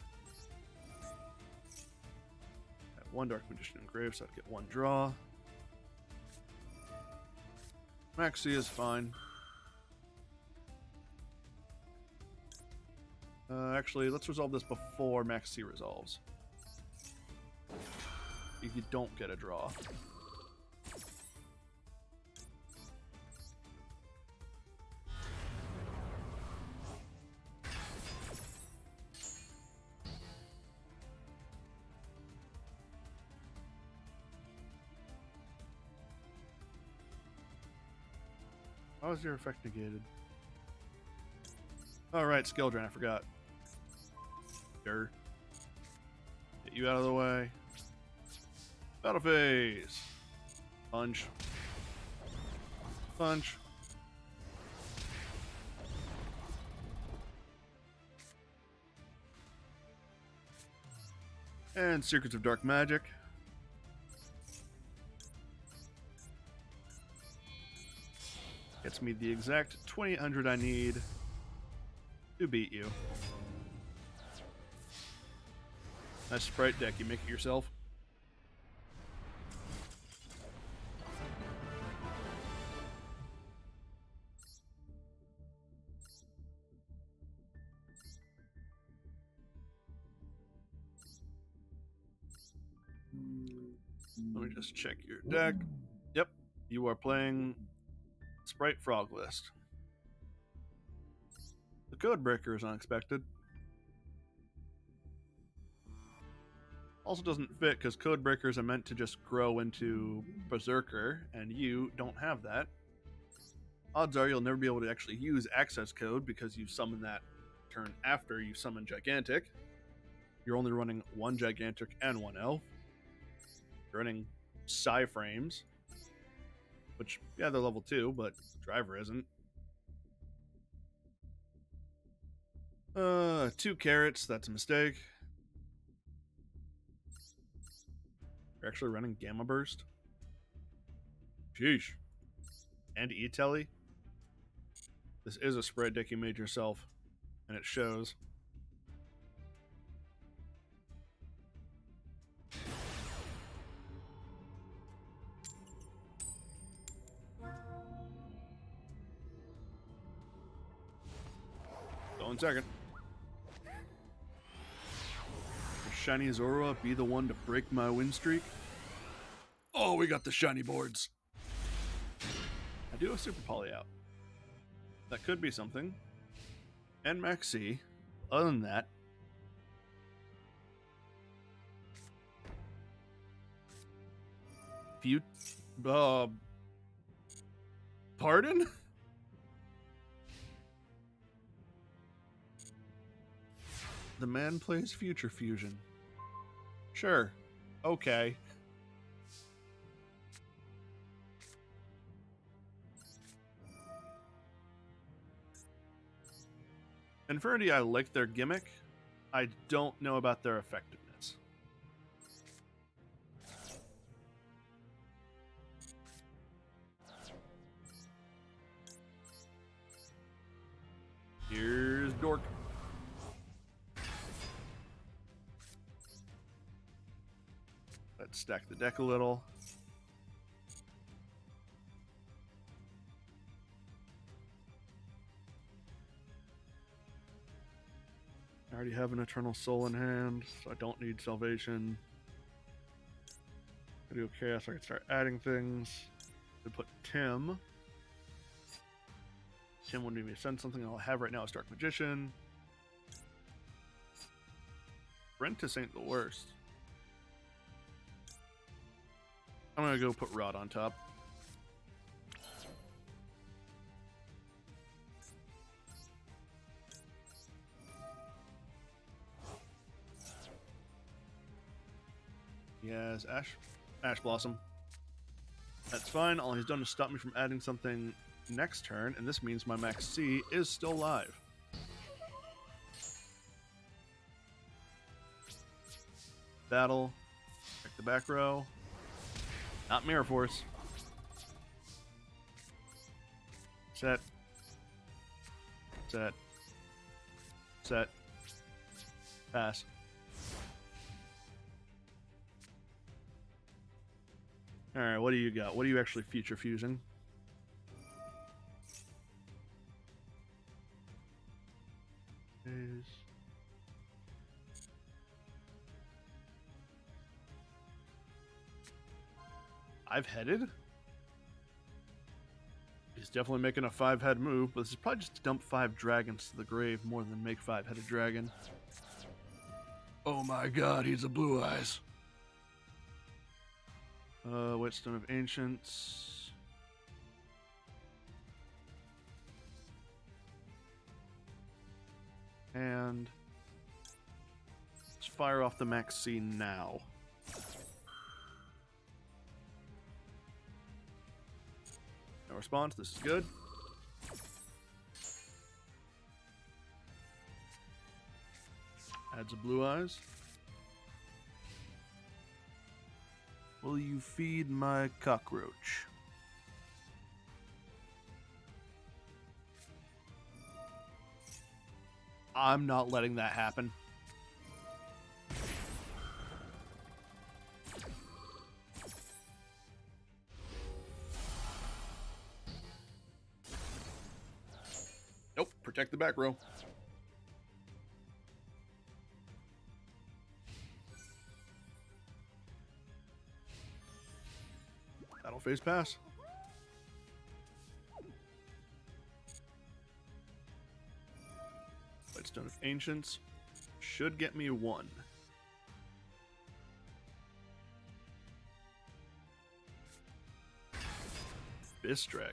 Have one Dark Magician engraved, so I'd get one draw. Maxi is fine. Actually, let's resolve this before Maxi resolves. If you don't get a draw. How is your effect negated? Oh, right, skill drain, I forgot. Get you out of the way. Battle phase. Punch. Punch. And Secrets of Dark Magic. Gets me the exact 2800 I need to beat you. Nice sprite deck, you make it yourself. Let me just check your deck. Yep, you are playing Sprite Frog List. The Codebreaker is unexpected. Also doesn't fit because Codebreakers are meant to just grow into Berserker, and you don't have that. Odds are you'll never be able to actually use Access Code because you summon that turn after you summon Gigantic. You're only running one Gigantic and one Elf. You're running Psi Frames, which, yeah, they're level 2, but Driver isn't. 2 carrots, that's a mistake. You're actually running Gamma Burst? Sheesh. And E-Telly? This is a spread deck you made yourself, and it shows. Going second. Will Shiny Zorua be the one to break my win streak? Oh, we got the shiny boards. I do have Super Poly out. That could be something. And Max C. Other than that, pardon? The man plays Future Fusion. Sure. Okay. Infinity, I like their gimmick. I don't know about their effectiveness. Here's Dork. Let's stack the deck a little. I already have an Eternal Soul in hand, so I don't need Salvation. I do okay, so I can start adding things. I put Tim. Tim would need me to send something. All I have right now is Dark Magician. Rentis ain't the worst. I'm gonna go put Rod on top. He has Ash Blossom. That's fine. All he's done is stop me from adding something next turn, and this means my Max C is still live. Battle. Check the back row. Not Mirror Force. Set. Set. Set. Pass. Alright, what do you got? What are you actually future fusing? I've headed? He's definitely making a 5-head move, but this is probably just to dump 5 dragons to the grave more than make 5-headed dragon. Oh my god, he's a Blue Eyes. Whetstone of Ancients. And let's fire off the Max C now. No response, this is good. Adds a Blue Eyes. Will you feed my cockroach? I'm not letting that happen. Nope, protect the back row. That'll phase pass. Whetstone of Ancients should get me 1. Abyss Dragon.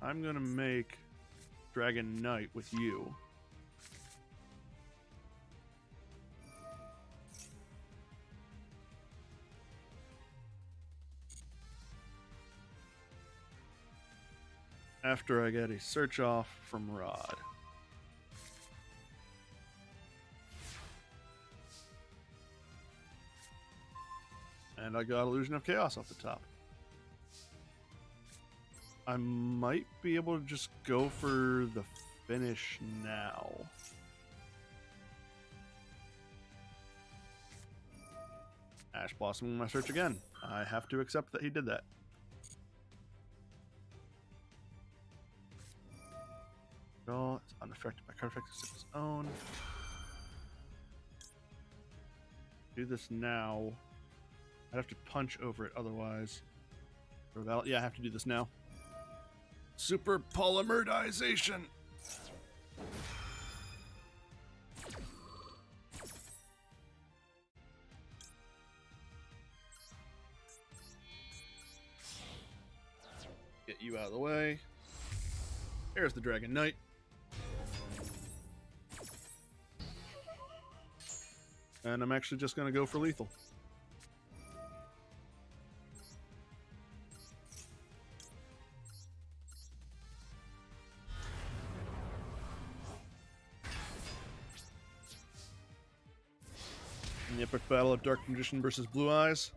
I'm gonna make Dragon Knight with you. After I get a search off from Rod. And I got Illusion of Chaos off the top. I might be able to just go for the finish now. Ash Blossom in my search again. I have to accept that he did that. Well, it's unaffected by card effects except its own. Do this now. I'd have to punch over it otherwise. Yeah, I have to do this now. Super polymerization. Get you out of the way. There's the Dragon Knight. And I'm actually just going to go for lethal. In the epic battle of Dark Magician versus Blue Eyes,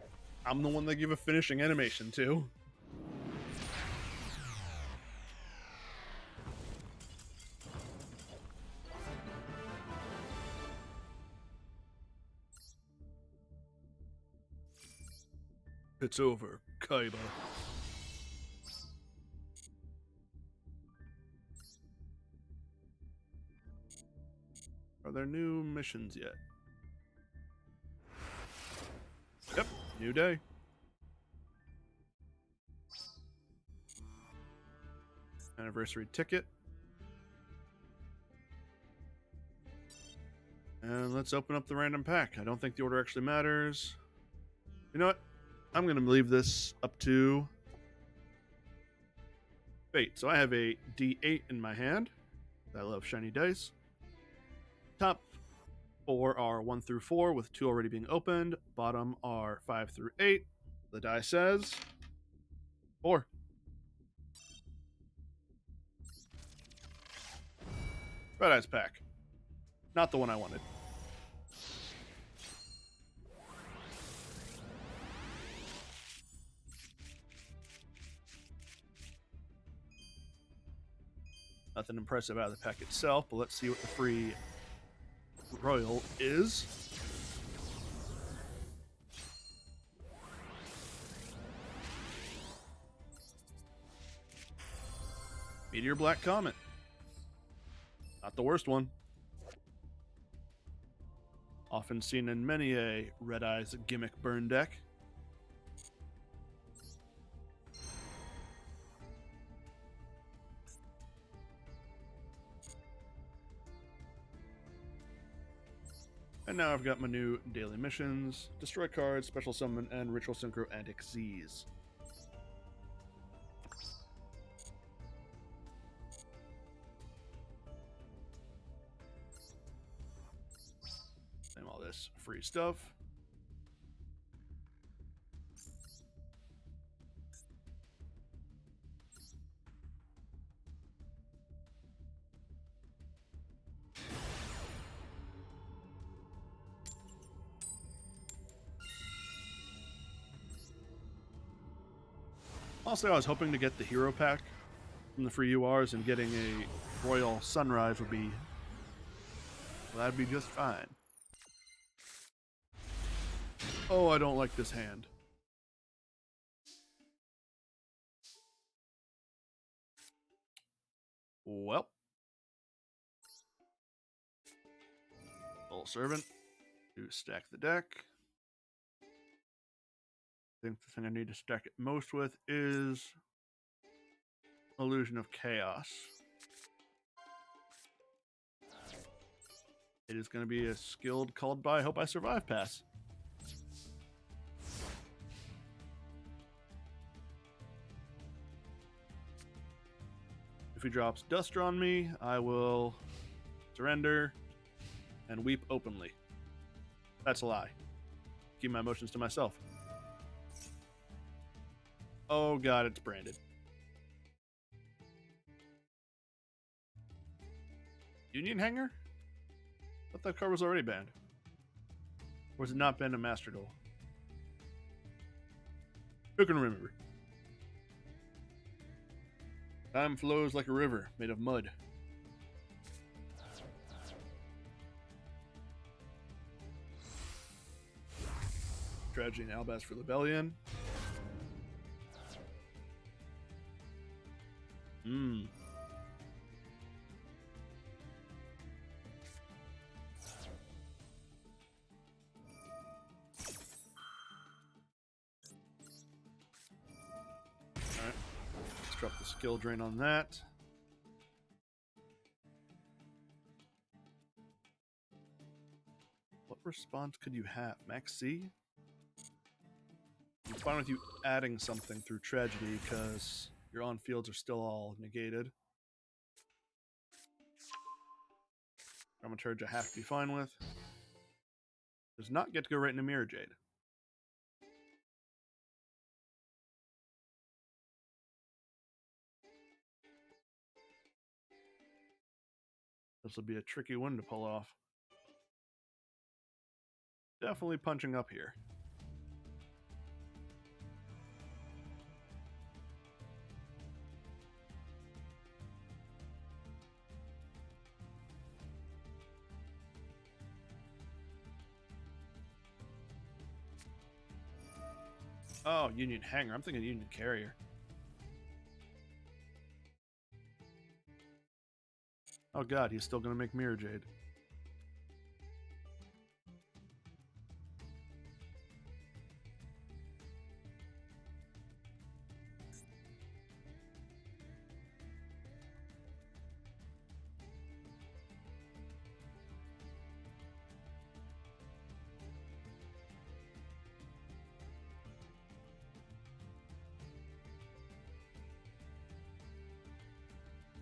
I'm the one they give a finishing animation to. It's over, Kaiba. Are there new missions yet? Yep, new day. Anniversary ticket. And let's open up the random pack. I don't think the order actually matters. You know what? I'm going to leave this up to fate. So I have a D8 in my hand. I love shiny dice. Top 4 are 1 through 4, with 2 already being opened. Bottom are 5 through 8. The die says 4. Red Eyes pack. Not the one I wanted. Nothing impressive out of the pack itself, but let's see what the free Royal is. Meteor Black Comet. Not the worst one. Often seen in many a Red Eyes gimmick burn deck. And now I've got my new daily missions: Destroy Cards, Special Summon, and Ritual Synchro and Xyz. Claim all this free stuff. Also, I was hoping to get the hero pack from the free URs, and getting a Royal Sunrise would be... well, that'd be just fine. Oh, I don't like this hand. Well. Full Servant. To stack the deck. I think the thing I need to stack it most with is Illusion of Chaos. It is going to be a skilled called by Hope I Survive pass. If he drops Duster on me, I will surrender and weep openly. That's a lie. Keep my emotions to myself. Oh god, it's branded. Union Hanger? I thought that card was already banned. Or was it not banned in Master Duel? Who can remember? Time flows like a river made of mud. Tragedy and Albaz for Rebellion. Mmm. Alright. Let's drop the skill drain on that. What response could you have? Max C? I'm fine with you adding something through Tragedy because your on fields are still all negated. Dramaturge I have to be fine with. Does not get to go right into Mirror Jade. This will be a tricky one to pull off. Definitely punching up here. Oh, Union Hanger. I'm thinking Union Carrier. Oh god, he's still going to make Mirror Jade.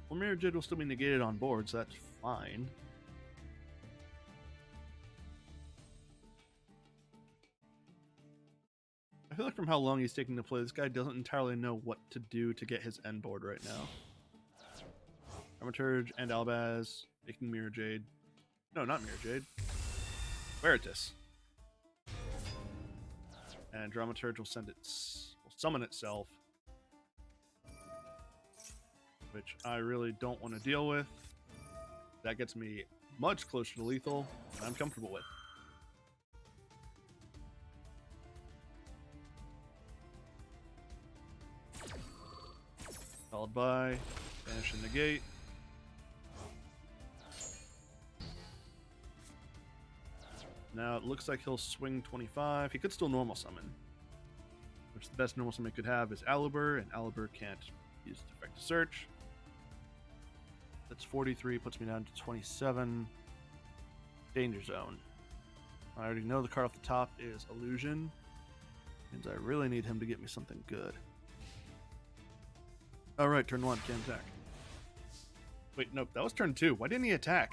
Well, Mirror Jade will still be negated on board, so that's fine. I feel like from how long he's taking to play, this guy doesn't entirely know what to do to get his end board right now. Dramaturge and Albaz making Mirror Jade. No, not Mirror Jade. Veritas. And Dramaturge will summon itself, which I really don't want to deal with. That gets me much closer to lethal, and I'm comfortable with. Followed by Banish and Negate. Now it looks like he'll swing 25. He could still normal summon, which the best normal summon he could have is Alibur, and Alibur can't use Defective Search. That's 43, puts me down to 27. Danger Zone. I already know the card off the top is Illusion. Means I really need him to get me something good. Alright, turn 1, can't attack. Wait, nope, that was turn 2. Why didn't he attack?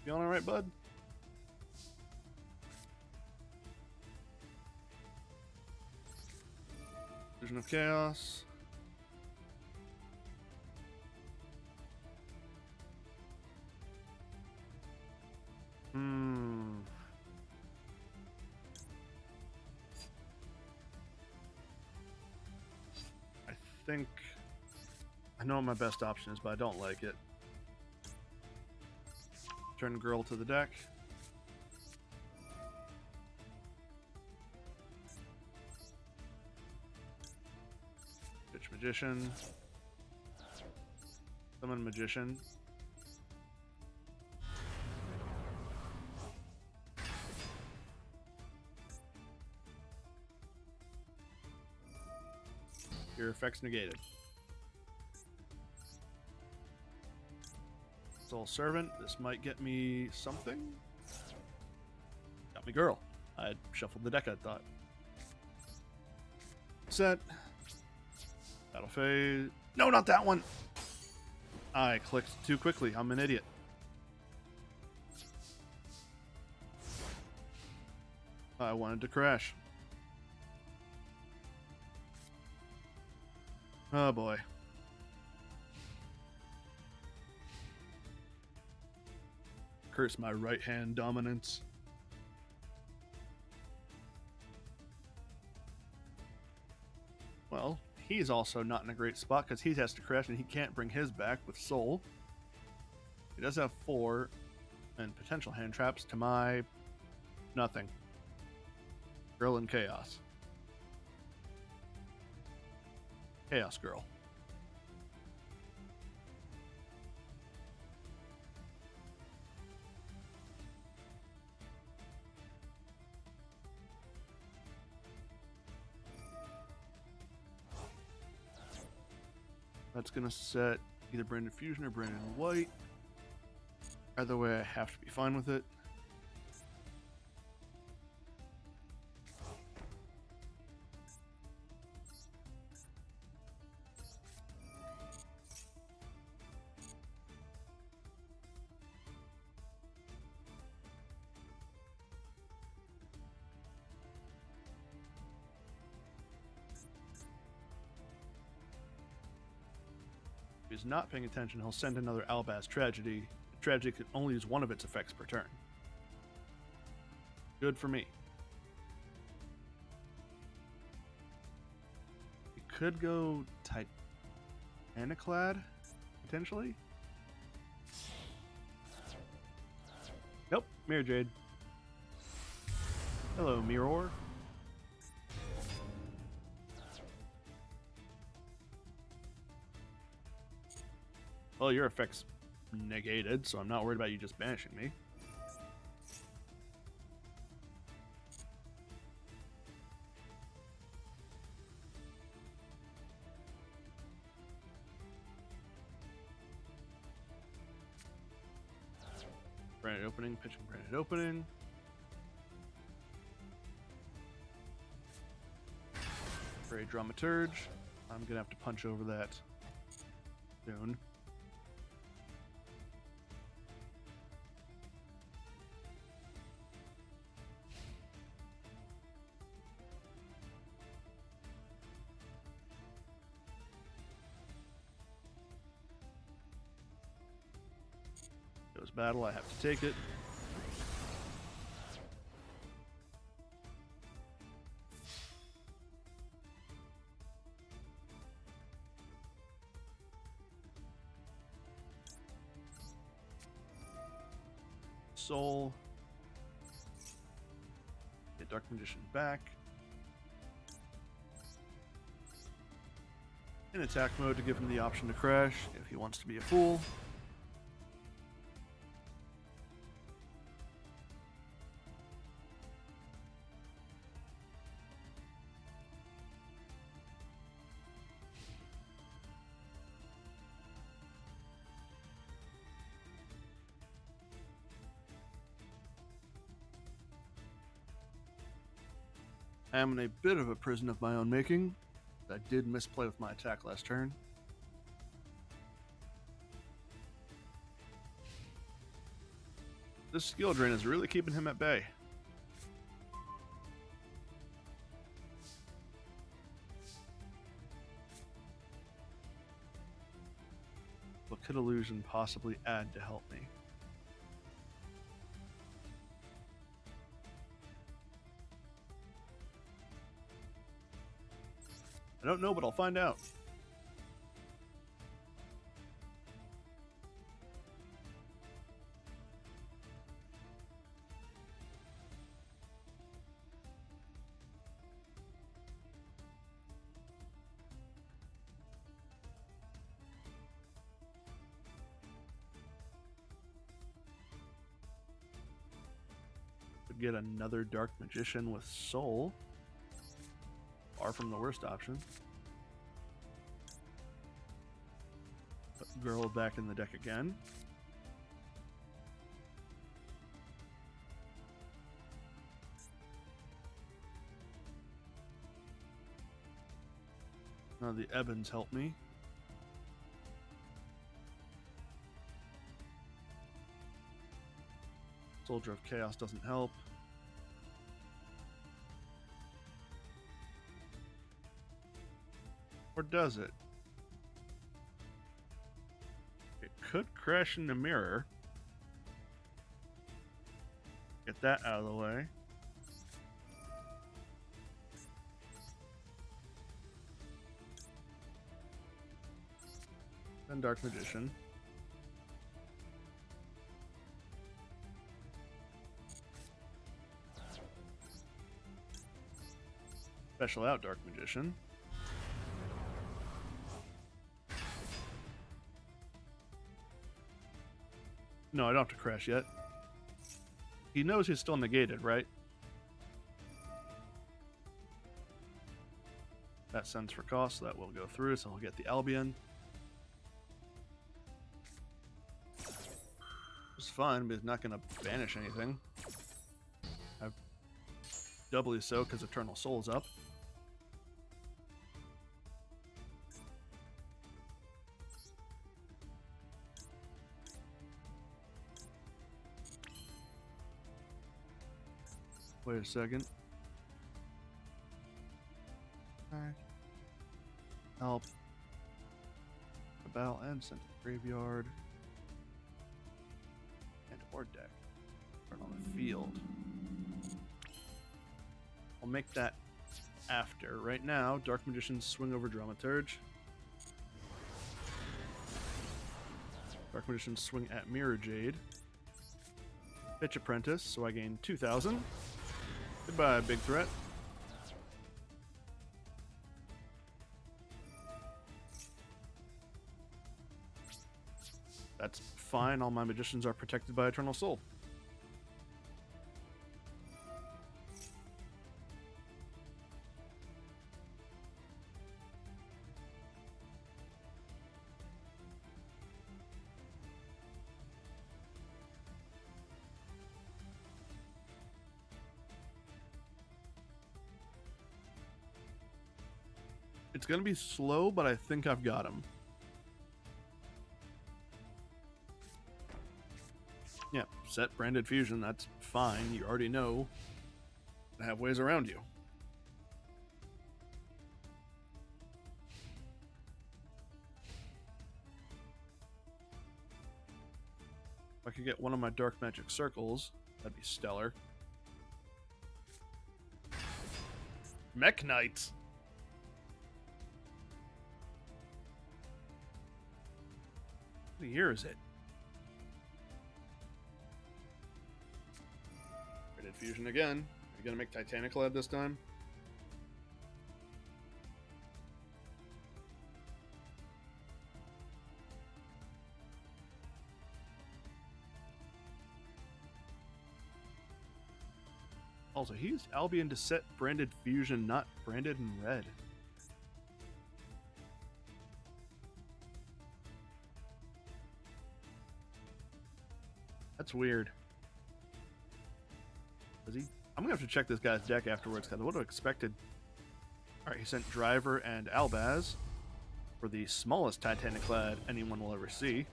Feeling alright, bud? Vision of Chaos. I think I know what my best option is, but I don't like it. Turn Girl to the deck. Pitch Magician. Summon Magician. Your effects negated. Soul Servant. This might get me something. Got me Girl. I had shuffled the deck, I thought. Set. Battle phase. No, not that one! I clicked too quickly. I'm an idiot. I wanted to crash. Oh boy. Curse my right hand dominance. Well, he's also not in a great spot because he has to crash and he can't bring his back with Soul. He does have 4 and potential hand traps to my nothing. Girl in Chaos. Chaos Girl. That's going to set either Branded Fusion or Branded White. Either way, I have to be fine with it. If he's not paying attention, he'll send another Albaz Tragedy. Tragedy can only use one of its effects per turn. Good for me. He could go Titaniclad, potentially. Nope, Mirror Jade. Hello, Mirror. Well, your effect's negated, so I'm not worried about you just banishing me. Branded opening, pitching branded opening. Ray Dramaturge. I'm gonna have to punch over that soon. Goes battle, I have to take it. Soul. Get Dark Magician back. In attack mode to give him the option to crash if he wants to be a fool. I am in a bit of a prison of my own making. I did misplay with my attack last turn. This skill drain is really keeping him at bay. What could Illusion possibly add to help me? I don't know, but I'll find out. Could get another Dark Magician with Soul. Far from the worst option. Put Girl back in the deck again. Now the Ebons help me. Soldier of Chaos doesn't help. Or does it? It could crash in the mirror. Get that out of the way. Then Dark Magician. Special out Dark Magician. No, I don't have to crash yet. He knows he's still negated, right? That sends for cost, so that will go through, so he'll get the Albion. It's fine, but it's not going to banish anything. I've doubly so because Eternal Soul's up. Wait a second. Alright. Help. The battle and sent to the graveyard. And or deck. Turn on the field. I'll make that after. Right now, Dark Magician swing over Dramaturge. Dark Magician swing at Mirror Jade. Pitch Apprentice, so I gain 2,000. Goodbye, big threat. That's fine. All my magicians are protected by Eternal Soul. It's going to be slow, but I think I've got him. Yeah, set Branded Fusion, that's fine. You already know I have ways around you. If I could get one of my Dark Magic Circles, that'd be stellar. Mech Knights! What year is it? Branded Fusion again. Are you gonna make Titanic Lad this time? Also, he used Albion to set Branded Fusion, not branded in red. That's weird. Was he? I'm gonna have to check this guy's deck afterwards because I would have expected. Alright, he sent Driver and Albaz for the smallest Titanic Clad anyone will ever see.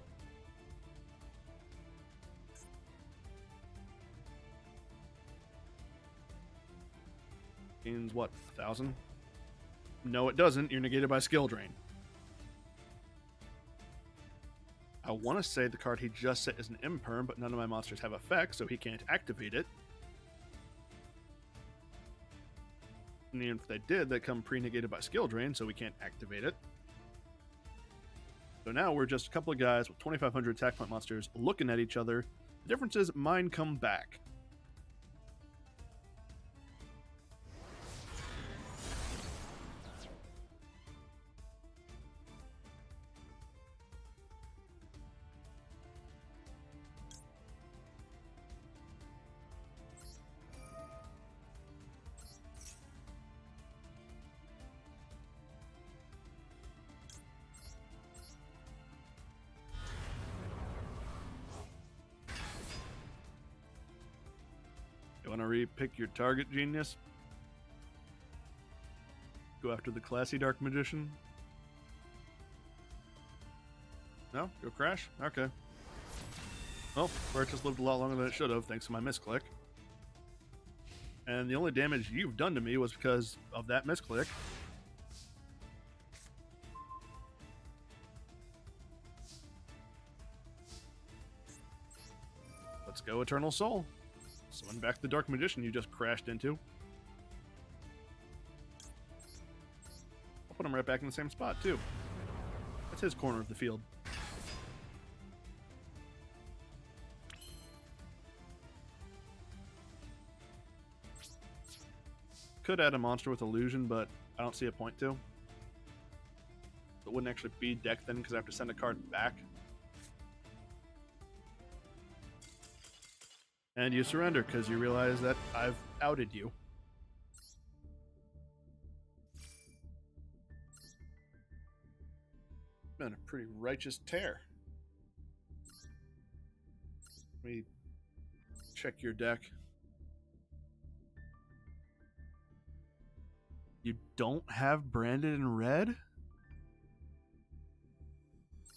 Means what? 1,000? No, it doesn't. You're negated by Skill Drain. I want to say the card he just set is an imperm, but none of my monsters have effects, so he can't activate it. And even if they did, they come pre-negated by Skill Drain, so we can't activate it. So now we're just a couple of guys with 2,500 attack point monsters looking at each other. The difference is mine come back. You want to re-pick your target, genius? Go after the classy Dark Magician? No? Go crash? Okay. Well, Birch has lived a lot longer than it should have, thanks to my misclick. And the only damage you've done to me was because of that misclick. Let's go Eternal Soul. Summon back the Dark Magician you just crashed into. I'll put him right back in the same spot, too. That's his corner of the field. Could add a monster with illusion, but I don't see a point to. It wouldn't actually be deck then because I have to send a card back. And you surrender because you realize that I've outed you. Been a pretty righteous tear. Let me check your deck. You don't have branded in red?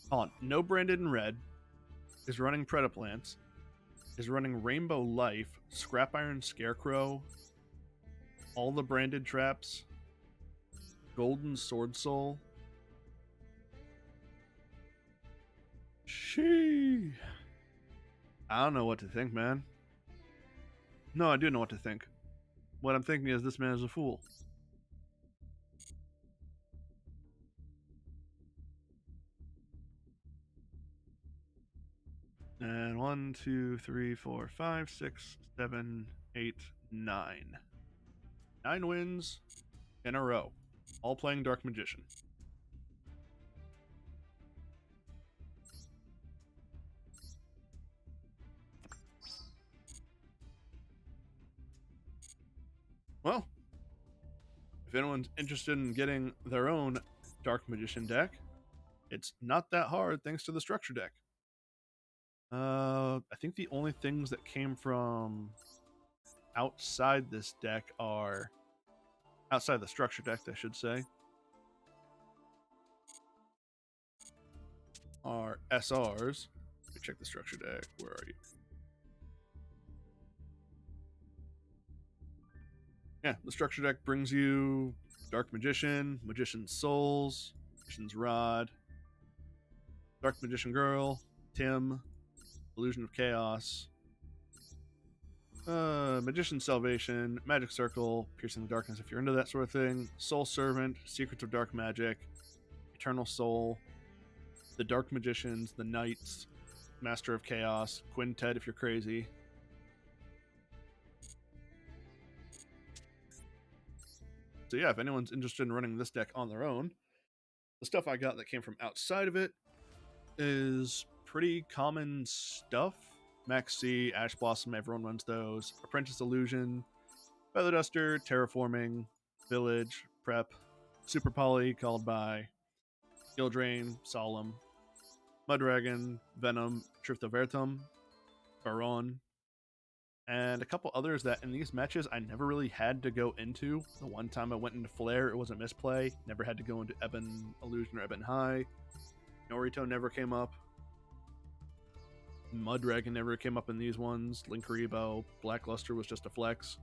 Hold on. No branded in red. Is running Predaplants. Is running Rainbow Life, Scrap Iron Scarecrow, all the branded traps, Golden Sword Soul. She. I don't know what to think, man. No, I do know what to think. What I'm thinking is this man is a fool. And 1, 2, 3, 4, 5, 6, 7, 8, 9. 9 wins in a row. All playing Dark Magician. Well, if anyone's interested in getting their own Dark Magician deck, it's not that hard thanks to the structure deck. I think the only things that came from outside this deck are outside the structure deck, I should say, are SRs. Let me check the structure deck. Where are you? Yeah, the structure deck brings you Dark Magician, Magician's Souls, Magician's Rod, Dark Magician Girl, Tim, Illusion of Chaos, Magician's Salvation, Magic Circle, Piercing the Darkness if you're into that sort of thing, Soul Servant, Secrets of Dark Magic, Eternal Soul, the Dark Magicians, the Knights, Master of Chaos, Quintet if you're crazy. So yeah, if anyone's interested in running this deck on their own, the stuff I got that came from outside of it is pretty common stuff. Max C, Ash Blossom, everyone runs those. Apprentice Illusion, Feather Duster, Terraforming, Village, Prep, Super Poly, Called by, Skill Drain, Solemn, Mudragon, Venom, Truth of Vertum, Baron, and a couple others that in these matches I never really had to go into. The one time I went into Flare, it was a misplay. Never had to go into Ebon Illusion or Ebon High. Norito never came up. Mudragon never came up in these ones. Linkuriboh, Blackluster was just a flex.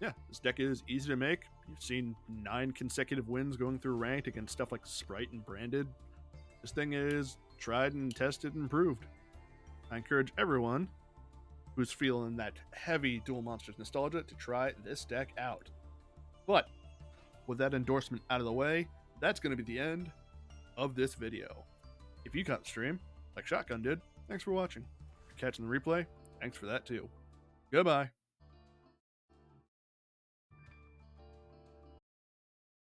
Yeah, this deck is easy to make. You've seen 9 consecutive wins going through ranked against stuff like Sprite and Branded. This thing is tried and tested and proved. I encourage everyone who's feeling that heavy Duel Monsters nostalgia to try this deck out. But with that endorsement out of the way, that's going to be the end of this video. If you caught the stream, like Shotgun did, thanks for watching. If you're catching the replay, thanks for that too. Goodbye.